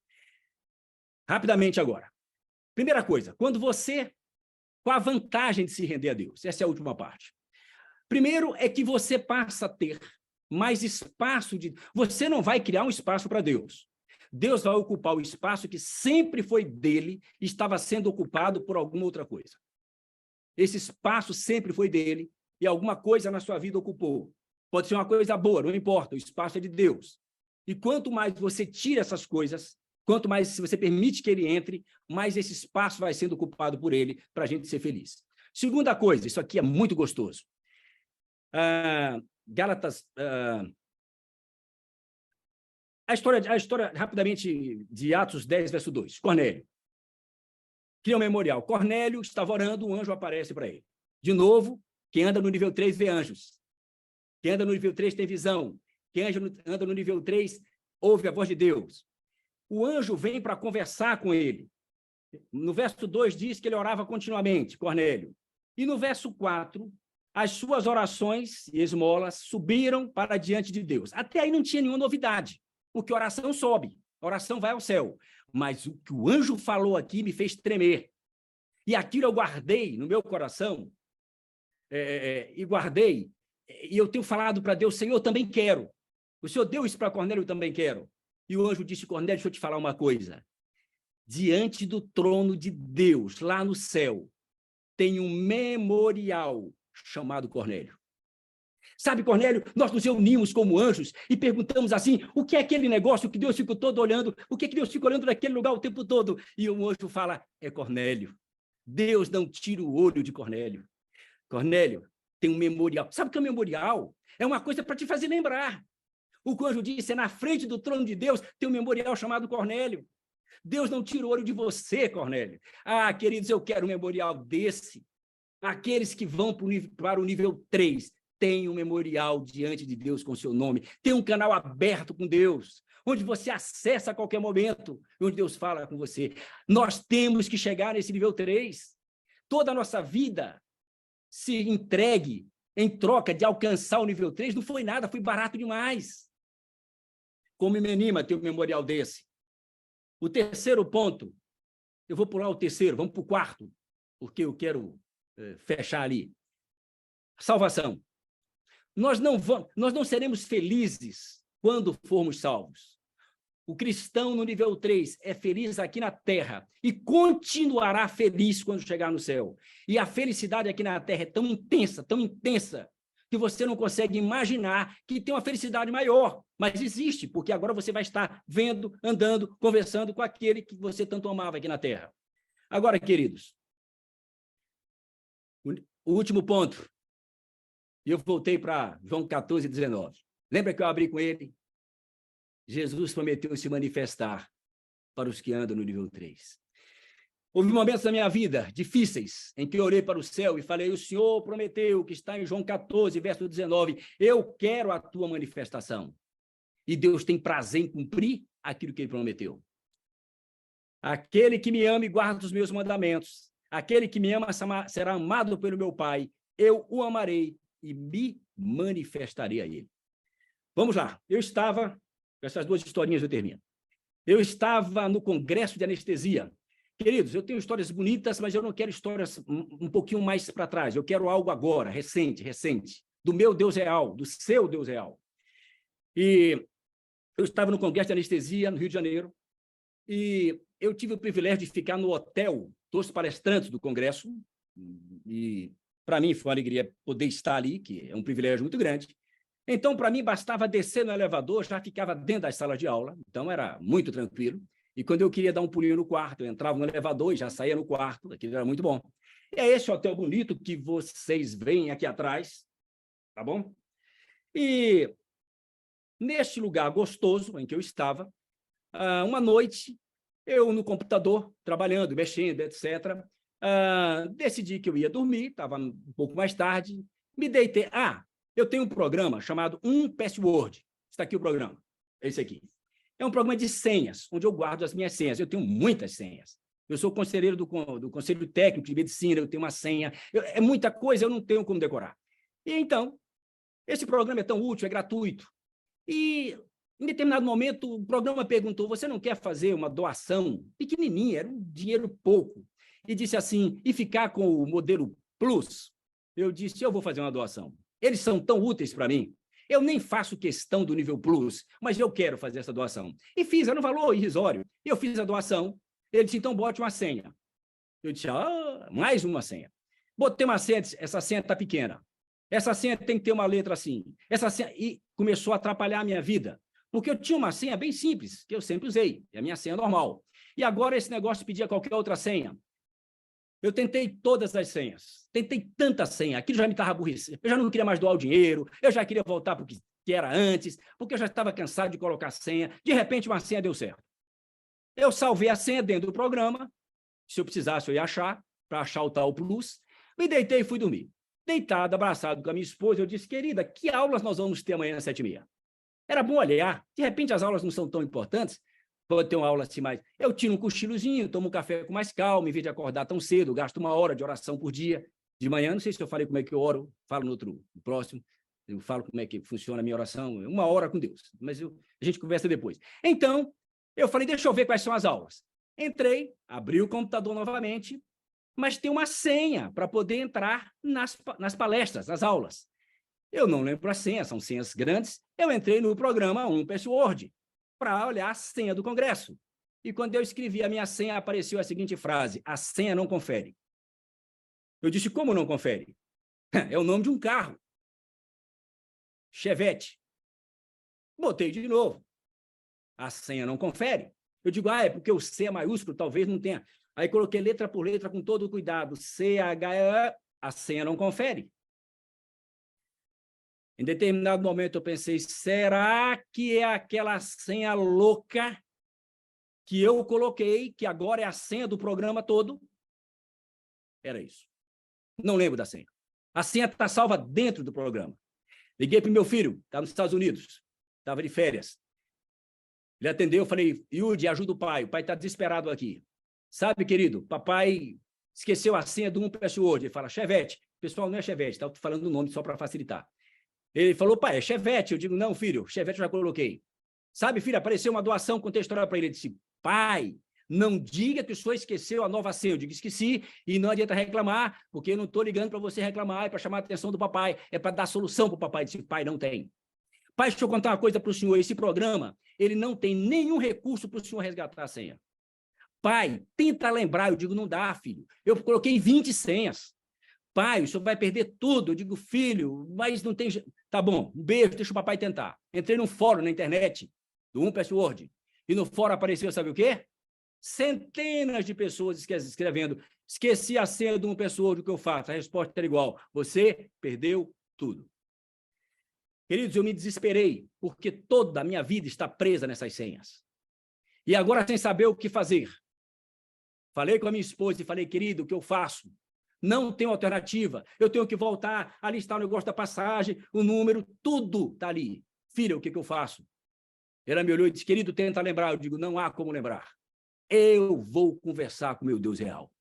Rapidamente agora. Primeira coisa, quando você... Qual a vantagem de se render a Deus? Essa é a última parte. Primeiro é que você passa a ter mais espaço de... Você não vai criar um espaço para Deus. Deus vai ocupar o espaço que sempre foi dele e estava sendo ocupado por alguma outra coisa. Esse espaço sempre foi dele e alguma coisa na sua vida ocupou. Pode ser uma coisa boa, não importa, o espaço é de Deus. E quanto mais você tira essas coisas, quanto mais você permite que ele entre, mais esse espaço vai sendo ocupado por ele para a gente ser feliz. Segunda coisa, isso aqui é muito gostoso. Gálatas... A história, rapidamente, de Atos 10, verso 2. Cornélio. Cria um memorial. Cornélio estava orando, um anjo aparece para ele. De novo, quem anda no nível 3 vê anjos. Quem anda no nível 3 tem visão. Quem anda no nível 3 ouve a voz de Deus. O anjo vem para conversar com ele. No verso 2 diz que ele orava continuamente, Cornélio. E no verso 4, as suas orações e esmolas subiram para diante de Deus. Até aí não tinha nenhuma novidade, porque oração sobe, oração vai ao céu. Mas o que o anjo falou aqui me fez tremer. E aquilo eu guardei no meu coração, e guardei, e eu tenho falado para Deus, Senhor, eu também quero. O Senhor deu isso para Cornélio, eu também quero. E o anjo disse, Cornélio, deixa eu te falar uma coisa. Diante do trono de Deus, lá no céu, tem um memorial chamado Cornélio. Sabe, Cornélio, nós nos reunimos como anjos e perguntamos assim, o que é aquele negócio que Deus fica todo olhando? O que é que Deus fica olhando naquele lugar o tempo todo? E um anjo fala, é Cornélio. Deus não tira o olho de Cornélio. Cornélio tem um memorial. Sabe o que é um memorial? É uma coisa para te fazer lembrar. O que o anjo disse é na frente do trono de Deus tem um memorial chamado Cornélio. Deus não tira o olho de você, Cornélio. Ah, queridos, eu quero um memorial desse. Aqueles que vão para o nível 3 têm um memorial diante de Deus com seu nome. Tem um canal aberto com Deus, onde você acessa a qualquer momento, onde Deus fala com você. Nós temos que chegar nesse nível 3. Toda a nossa vida se entregue em troca de alcançar o nível 3, não foi nada, foi barato demais. Como me anima ter um memorial desse. O terceiro ponto, eu vou pular o terceiro, vamos para o quarto, porque eu quero fechar ali. Salvação. Nós não seremos felizes quando formos salvos. O cristão no nível 3 é feliz aqui na terra e continuará feliz quando chegar no céu. E a felicidade aqui na terra é tão intensa, que você não consegue imaginar que tem uma felicidade maior. Mas existe, porque agora você vai estar vendo, andando, conversando com aquele que você tanto amava aqui na terra. Agora, queridos, o último ponto. E eu voltei para João 14, 19. Lembra que eu abri com ele? Jesus prometeu se manifestar para os que andam no nível 3. Houve momentos da minha vida difíceis em que eu orei para o céu e falei, o Senhor prometeu, que está em João 14, verso 19, eu quero a tua manifestação. E Deus tem prazer em cumprir aquilo que ele prometeu. Aquele que me ama e guarda os meus mandamentos, aquele que me ama será amado pelo meu Pai, eu o amarei e me manifestarei a ele. Vamos lá, eu estava... Essas duas historinhas eu termino. Eu estava no congresso de anestesia. Queridos, eu tenho histórias bonitas, mas eu não quero histórias um pouquinho mais para trás. Eu quero algo agora, recente, do meu Deus real, do seu Deus real. E eu estava no congresso de anestesia, no Rio de Janeiro, e eu tive o privilégio de ficar no hotel dos palestrantes do congresso, e para mim foi uma alegria poder estar ali, que é um privilégio muito grande. Então, para mim, bastava descer no elevador, já ficava dentro da sala de aula, então era muito tranquilo. E quando eu queria dar um pulinho no quarto, eu entrava no elevador e já saía no quarto, aquilo era muito bom. E é esse hotel bonito que vocês veem aqui atrás, tá bom? E neste lugar gostoso em que eu estava, uma noite, eu no computador, trabalhando, mexendo, etc., decidi que eu ia dormir, estava um pouco mais tarde, me deitei. Eu tenho um programa chamado Password. Está aqui o programa. É esse aqui. É um programa de senhas, onde eu guardo as minhas senhas. Eu tenho muitas senhas. Eu sou conselheiro do Conselho Técnico de Medicina, eu tenho uma senha. É muita coisa, eu não tenho como decorar. E então, esse programa é tão útil, é gratuito. E, em determinado momento, o programa perguntou, você não quer fazer uma doação pequenininha, era um dinheiro pouco, e disse assim, e ficar com o modelo Plus? Eu disse, eu vou fazer uma doação. Eles são tão úteis para mim. Eu nem faço questão do nível Plus, mas eu quero fazer essa doação. E fiz, era um valor irrisório. Eu fiz a doação. Ele disse, então bote uma senha. Eu disse, mais uma senha. Botei uma senha, essa senha está pequena. Essa senha tem que ter uma letra assim. Essa senha... E começou a atrapalhar a minha vida. Porque eu tinha uma senha bem simples, que eu sempre usei. É a minha senha normal. E agora esse negócio pedia qualquer outra senha. Eu tentei todas as senhas, tentei tanta senha, aquilo já me estava aborrecido, eu já não queria mais doar o dinheiro, eu já queria voltar para o que era antes, porque eu já estava cansado de colocar senha, de repente uma senha deu certo. Eu salvei a senha dentro do programa, se eu precisasse eu ia achar, para achar o tal Plus, me deitei e fui dormir. Deitado, abraçado com a minha esposa, eu disse, querida, que aulas nós vamos ter amanhã às 7h30? Era bom olhar, de repente as aulas não são tão importantes, pode ter uma aula assim mais... Eu tiro um cochilozinho, tomo um café com mais calma, em vez de acordar tão cedo, gasto 1 hora de oração por dia. De manhã, não sei se eu falei como é que eu oro, falo no próximo, eu falo como é que funciona a minha oração, 1 hora com Deus, mas a gente conversa depois. Então, eu falei, deixa eu ver quais são as aulas. Entrei, abri o computador novamente, mas tem uma senha para poder entrar nas palestras, nas aulas. Eu não lembro a senha, são senhas grandes. Eu entrei no programa Password, para olhar a senha do congresso. E quando eu escrevi a minha senha, apareceu a seguinte frase, a senha não confere. Eu disse, como não confere? É o nome de um carro. Chevette. Botei de novo. A senha não confere. Eu digo, é porque o C é maiúsculo, talvez não tenha. Aí coloquei letra por letra com todo o cuidado. C-H-E, a senha não confere. Em determinado momento eu pensei, será que é aquela senha louca que eu coloquei, que agora é a senha do programa todo? Era isso. Não lembro da senha. A senha está salva dentro do programa. Liguei para o meu filho, está nos Estados Unidos, estava de férias. Ele atendeu, eu falei, Yudi, ajuda o pai está desesperado aqui. Sabe, querido, papai esqueceu a senha do password. Ele fala, Chevette. Pessoal, não é Chevette, estava falando o nome só para facilitar. Ele falou, pai, é Chevette. Eu digo, não, filho, Chevette eu já coloquei. Sabe, filho, apareceu uma doação, contei a história para ele. Ele disse, pai, não diga que o senhor esqueceu a nova senha. Eu digo, esqueci, e não adianta reclamar, porque eu não estou ligando para você reclamar, é para chamar a atenção do papai, é para dar solução para o papai. Eu disse, pai, não tem. Pai, deixa eu contar uma coisa para o senhor, esse programa, ele não tem nenhum recurso para o senhor resgatar a senha. Pai, tenta lembrar. Eu digo, não dá, filho. Eu coloquei 20 senhas. Pai, o senhor vai perder tudo. Eu digo, filho, mas não tem... Tá bom, um beijo, deixa o papai tentar. Entrei num fórum na internet, do password, e no fórum apareceu, sabe o quê? Centenas de pessoas escrevendo, esqueci a senha do password, o que eu faço? A resposta era igual, você perdeu tudo. Queridos, eu me desesperei, porque toda a minha vida está presa nessas senhas. E agora, sem saber o que fazer, falei com a minha esposa e falei, querido, o que eu faço? Não tenho alternativa, eu tenho que voltar, ali está o negócio da passagem, o número, tudo está ali. Filha, o que eu faço? Ela me olhou e disse, querido, tenta lembrar. Eu digo, não há como lembrar. Eu vou conversar com o meu Deus real.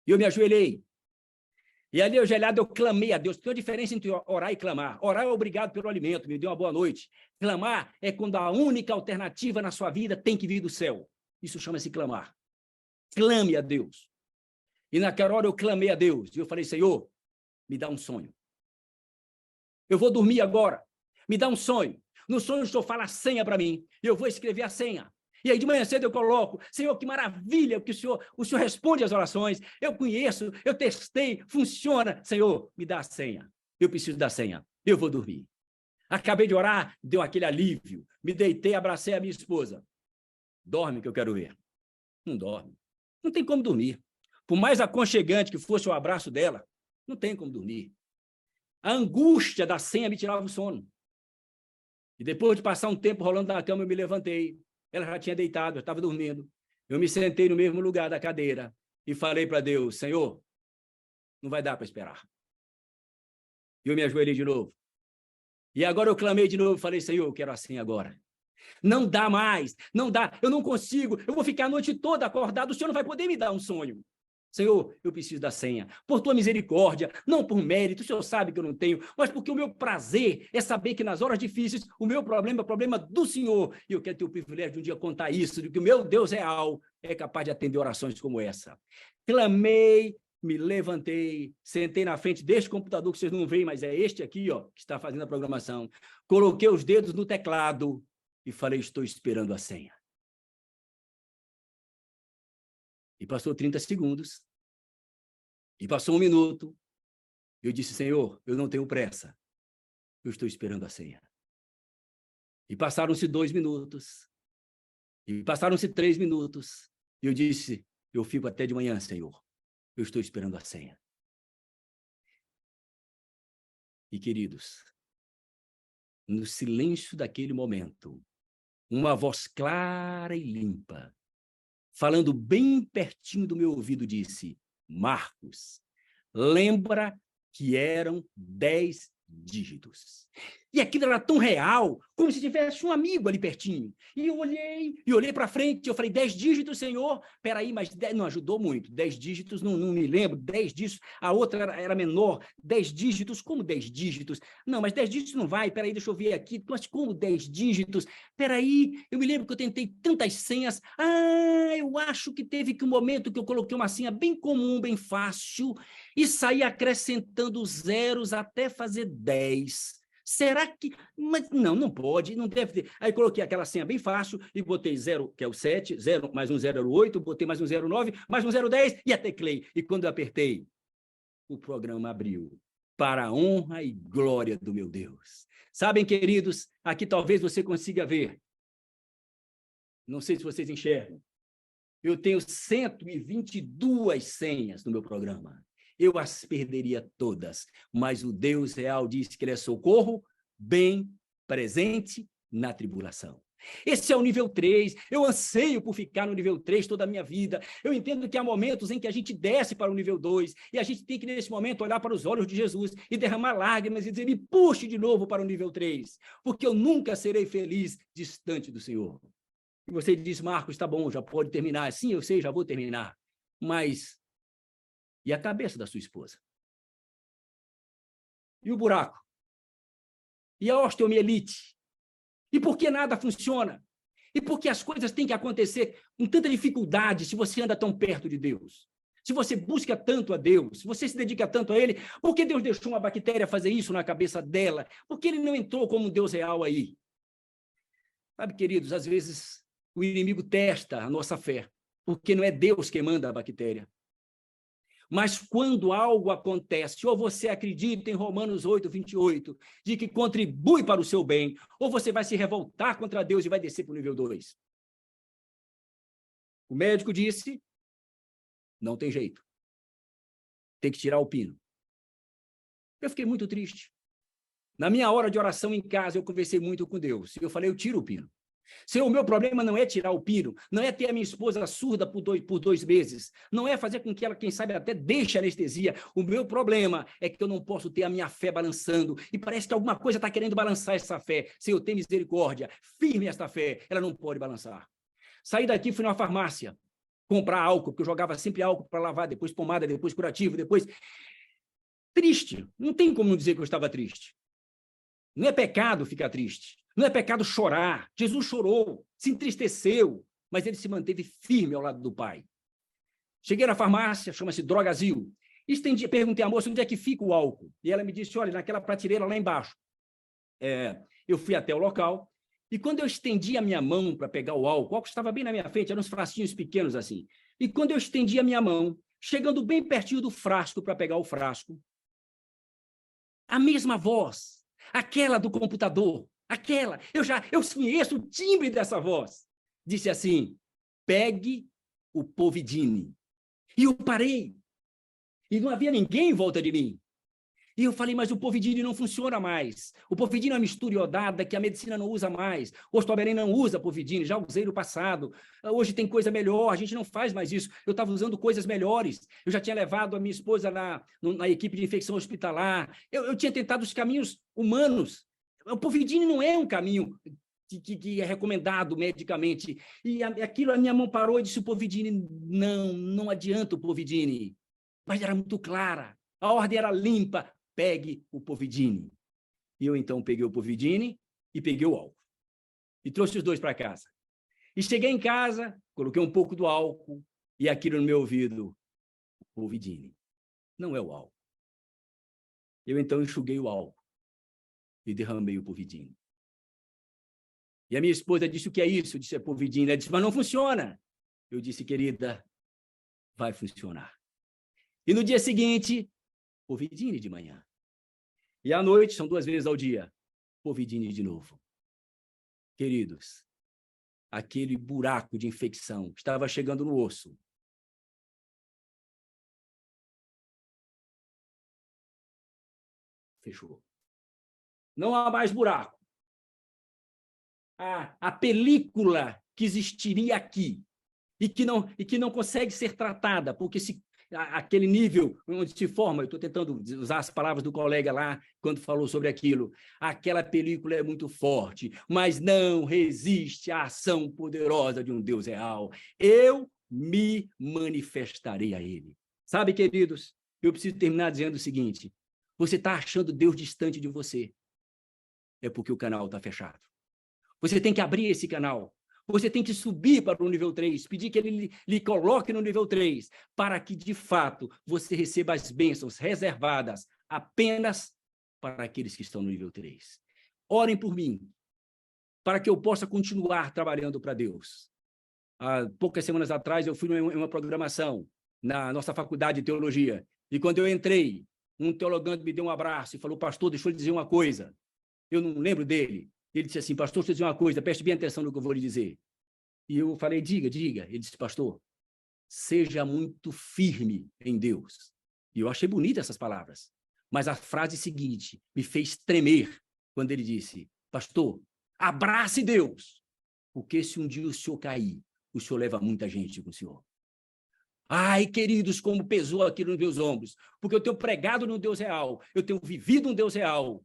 E eu me ajoelhei. E ali, ajoelhado, eu clamei a Deus. Tem uma diferença entre orar e clamar. Orar é obrigado pelo alimento, me deu uma boa noite. Clamar é quando a única alternativa na sua vida tem que vir do céu. Isso chama-se clamar. Clame a Deus. E naquela hora eu clamei a Deus. E eu falei, Senhor, me dá um sonho. Eu vou dormir agora. Me dá um sonho. No sonho o Senhor fala a senha para mim. E eu vou escrever a senha. E aí de manhã cedo eu coloco, Senhor, que maravilha que o Senhor responde às orações. Eu conheço, eu testei, funciona. Senhor, me dá a senha. Eu preciso da senha. Eu vou dormir. Acabei de orar, deu aquele alívio. Me deitei, abracei a minha esposa. Dorme que eu quero ver. Não dorme. Não tem como dormir. Por mais aconchegante que fosse o abraço dela, não tem como dormir. A angústia da senha me tirava o sono. E depois de passar um tempo rolando na cama, eu me levantei. Ela já tinha deitado, eu estava dormindo. Eu me sentei no mesmo lugar da cadeira e falei para Deus, Senhor, não vai dar para esperar. E eu me ajoelhei de novo. E agora eu clamei de novo e falei, Senhor, eu quero assim agora. Não dá mais, não dá, eu não consigo, eu vou ficar a noite toda acordado, o Senhor não vai poder me dar um sonho. Senhor, eu preciso da senha, por tua misericórdia, não por mérito, o Senhor sabe que eu não tenho, mas porque o meu prazer é saber que nas horas difíceis, o meu problema é o problema do Senhor, e eu quero ter o privilégio de um dia contar isso, de que o meu Deus real é capaz de atender orações como essa. Clamei, me levantei, sentei na frente deste computador que vocês não veem, mas é este aqui, ó, que está fazendo a programação, coloquei os dedos no teclado e falei, estou esperando a senha. E passou 30 segundos. E passou 1 minuto. Eu disse, Senhor, eu não tenho pressa. Eu estou esperando a senha. E passaram-se 2 minutos. E passaram-se 3 minutos. E eu disse, eu fico até de manhã, Senhor. Eu estou esperando a senha. E, queridos, no silêncio daquele momento, uma voz clara e limpa, falando bem pertinho do meu ouvido, disse, Marcos, lembra que eram 10 dígitos. E aquilo era tão real, como se tivesse um amigo ali pertinho. E eu olhei para frente, eu falei, 10 dígitos, Senhor? Peraí, mas 10, não ajudou muito. 10 dígitos, não me lembro, 10 dígitos, a outra era menor. 10 dígitos, como 10 dígitos? Não, mas 10 dígitos não vai, peraí, deixa eu ver aqui, mas como 10 dígitos? Peraí, eu me lembro que eu tentei tantas senhas. Eu acho que teve que um momento que eu coloquei uma senha bem comum, bem fácil, e saí acrescentando zeros até fazer 10. Será que... Mas não pode, não deve ter. Aí coloquei aquela senha bem fácil e botei 0, que é o 7, 0 mais um 0 era o 8, botei mais um 0, 9, mais um 0, 10 e teclei. E quando eu apertei, o programa abriu para a honra e glória do meu Deus. Sabem, queridos, aqui talvez você consiga ver. Não sei se vocês enxergam. Eu tenho 122 senhas no meu programa. Eu as perderia todas, mas o Deus real diz que ele é socorro, bem presente na tribulação. Esse é o nível 3, eu anseio por ficar no nível 3 toda a minha vida. Eu entendo que há momentos em que a gente desce para o nível 2 e a gente tem que, nesse momento, olhar para os olhos de Jesus e derramar lágrimas e dizer, me puxe de novo para o nível 3, porque eu nunca serei feliz distante do Senhor. E você diz, Marcos, tá bom, já pode terminar. Sim, eu sei, já vou terminar. Mas e a cabeça da sua esposa? E o buraco? E a osteomielite? E por que nada funciona? E por que as coisas têm que acontecer com tanta dificuldade se você anda tão perto de Deus? Se você busca tanto a Deus, se você se dedica tanto a Ele, por que Deus deixou uma bactéria fazer isso na cabeça dela? Por que Ele não entrou como Deus real aí? Sabe, queridos, às vezes o inimigo testa a nossa fé, porque não é Deus quem manda a bactéria. Mas quando algo acontece, ou você acredita em Romanos 8, 28, de que contribui para o seu bem, ou você vai se revoltar contra Deus e vai descer para o nível 2. O médico disse, não tem jeito. Tem que tirar o pino. Eu fiquei muito triste. Na minha hora de oração em casa, eu conversei muito com Deus. Eu falei, eu tiro o pino. Senhor, o meu problema não é tirar o pino, não é ter a minha esposa surda por 2 meses, não é fazer com que ela, quem sabe, até deixe a anestesia. O meu problema é que eu não posso ter a minha fé balançando, e parece que alguma coisa está querendo balançar essa fé. Senhor, tem misericórdia, firme esta fé, ela não pode balançar. Saí daqui, fui numa farmácia, comprar álcool, porque eu jogava sempre álcool para lavar, depois pomada, depois curativo, depois... Triste, não tem como dizer que eu estava triste. Não é pecado ficar triste. Não é pecado chorar. Jesus chorou, se entristeceu, mas ele se manteve firme ao lado do Pai. Cheguei na farmácia, chama-se Drogazil. Perguntei à moça onde é que fica o álcool. E ela me disse, olha, naquela prateleira lá embaixo. Eu fui até o local, e quando eu estendi a minha mão para pegar o álcool estava bem na minha frente, eram uns frasquinhos pequenos assim. E quando eu estendi a minha mão, chegando bem pertinho do frasco para pegar o frasco, a mesma voz, aquela do computador, aquela, eu conheço o timbre dessa voz. Disse assim, pegue o Povidine. E eu parei. E não havia ninguém em volta de mim. E eu falei, mas o Povidine não funciona mais. O Povidine é uma mistura iodada que a medicina não usa mais. O Ostoberém não usa Povidine, já usei no passado. Hoje tem coisa melhor, a gente não faz mais isso. Eu estava usando coisas melhores. Eu já tinha levado a minha esposa na equipe de infecção hospitalar. Eu tinha tentado os caminhos humanos. O Povidine não é um caminho que é recomendado medicamente. E aquilo, a minha mão parou e disse, o Povidine, não adianta o Povidine. Mas era muito clara, a ordem era limpa, pegue o Povidine. E eu, então, peguei o Povidine e peguei o álcool. E trouxe os dois para casa. E cheguei em casa, coloquei um pouco do álcool e aquilo no meu ouvido, o Povidine, não é o álcool. Eu, então, enxuguei o álcool e derramei o Povidine. E a minha esposa disse, o que é isso? Eu disse, é Povidine. Ela disse, mas não funciona. Eu disse, querida, vai funcionar. E no dia seguinte, Povidine de manhã. E à noite, são 2 vezes ao dia, Povidine de novo. Queridos, aquele buraco de infecção estava chegando no osso. Fechou. Não há mais buraco. A película que existiria aqui e que não consegue ser tratada, porque aquele nível onde se forma, eu estou tentando usar as palavras do colega lá, quando falou sobre aquilo, aquela película é muito forte, mas não resiste à ação poderosa de um Deus real. Eu me manifestarei a ele. Sabe, queridos, eu preciso terminar dizendo o seguinte, você está achando Deus distante de você, é porque o canal está fechado. Você tem que abrir esse canal. Você tem que subir para o nível 3, pedir que ele lhe coloque no nível 3, para que, de fato, você receba as bênçãos reservadas apenas para aqueles que estão no nível 3. Orem por mim, para que eu possa continuar trabalhando para Deus. Há poucas semanas atrás, eu fui em uma programação na nossa faculdade de teologia, e quando eu entrei, um teologando me deu um abraço e falou: pastor, deixa eu lhe dizer uma coisa. Eu não lembro dele. Ele disse assim: pastor, deixa eu dizer uma coisa, preste bem atenção no que eu vou lhe dizer. E eu falei: diga, diga. Ele disse: pastor, seja muito firme em Deus. E eu achei bonita essas palavras. Mas a frase seguinte me fez tremer quando ele disse: pastor, abrace Deus, porque se um dia o senhor cair, o senhor leva muita gente com o senhor. Ai, queridos, como pesou aquilo nos meus ombros, porque eu tenho pregado no Deus real, eu tenho vivido um Deus real.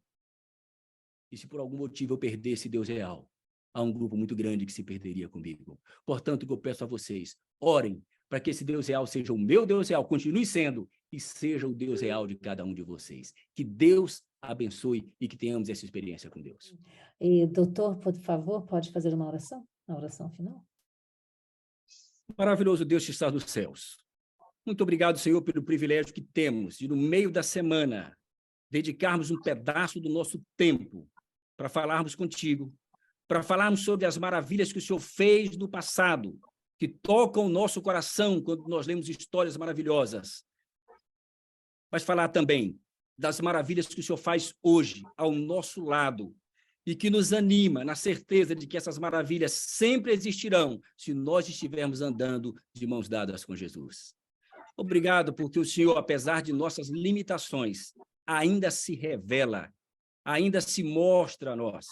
E se por algum motivo eu perder esse Deus real, há um grupo muito grande que se perderia comigo. Portanto, o que eu peço a vocês, orem para que esse Deus real seja o meu Deus real, continue sendo, e seja o Deus real de cada um de vocês. Que Deus abençoe e que tenhamos essa experiência com Deus. E, doutor, por favor, pode fazer uma oração? A oração final? Maravilhoso Deus que está nos céus. Muito obrigado, Senhor, pelo privilégio que temos de, no meio da semana, dedicarmos um pedaço do nosso tempo para falarmos contigo, para falarmos sobre as maravilhas que o Senhor fez no passado, que tocam o nosso coração quando nós lemos histórias maravilhosas. Mas falar também das maravilhas que o Senhor faz hoje, ao nosso lado, e que nos anima na certeza de que essas maravilhas sempre existirão se nós estivermos andando de mãos dadas com Jesus. Obrigado porque o Senhor, apesar de nossas limitações, ainda se revela, ainda se mostra a nós.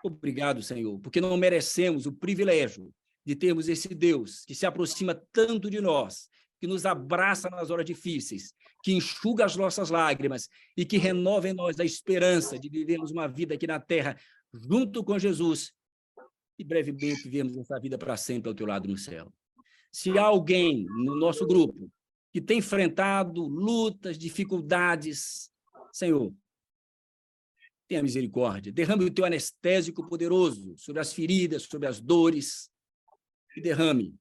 Obrigado, Senhor, porque não merecemos o privilégio de termos esse Deus que se aproxima tanto de nós, que nos abraça nas horas difíceis, que enxuga as nossas lágrimas e que renova em nós a esperança de vivermos uma vida aqui na terra junto com Jesus e brevemente vivemos essa vida para sempre ao teu lado no céu. Se há alguém no nosso grupo que tem enfrentado lutas, dificuldades, Senhor, tenha misericórdia, derrame o teu anestésico poderoso sobre as feridas, sobre as dores, e derrame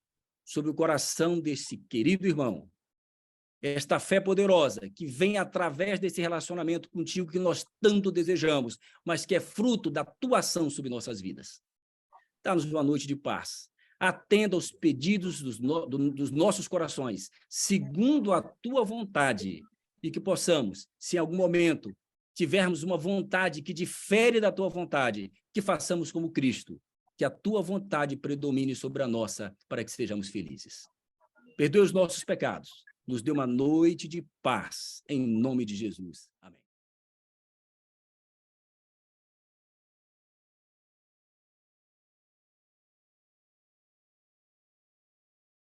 sobre o coração desse querido irmão esta fé poderosa que vem através desse relacionamento contigo que nós tanto desejamos, mas que é fruto da tua ação sobre nossas vidas. Dá-nos uma noite de paz. Atenda aos pedidos dos nossos corações, segundo a tua vontade, e que possamos, se em algum momento tivermos uma vontade que difere da tua vontade, que façamos como Cristo, que a tua vontade predomine sobre a nossa, para que sejamos felizes. Perdoe os nossos pecados, nos dê uma noite de paz, em nome de Jesus. Amém.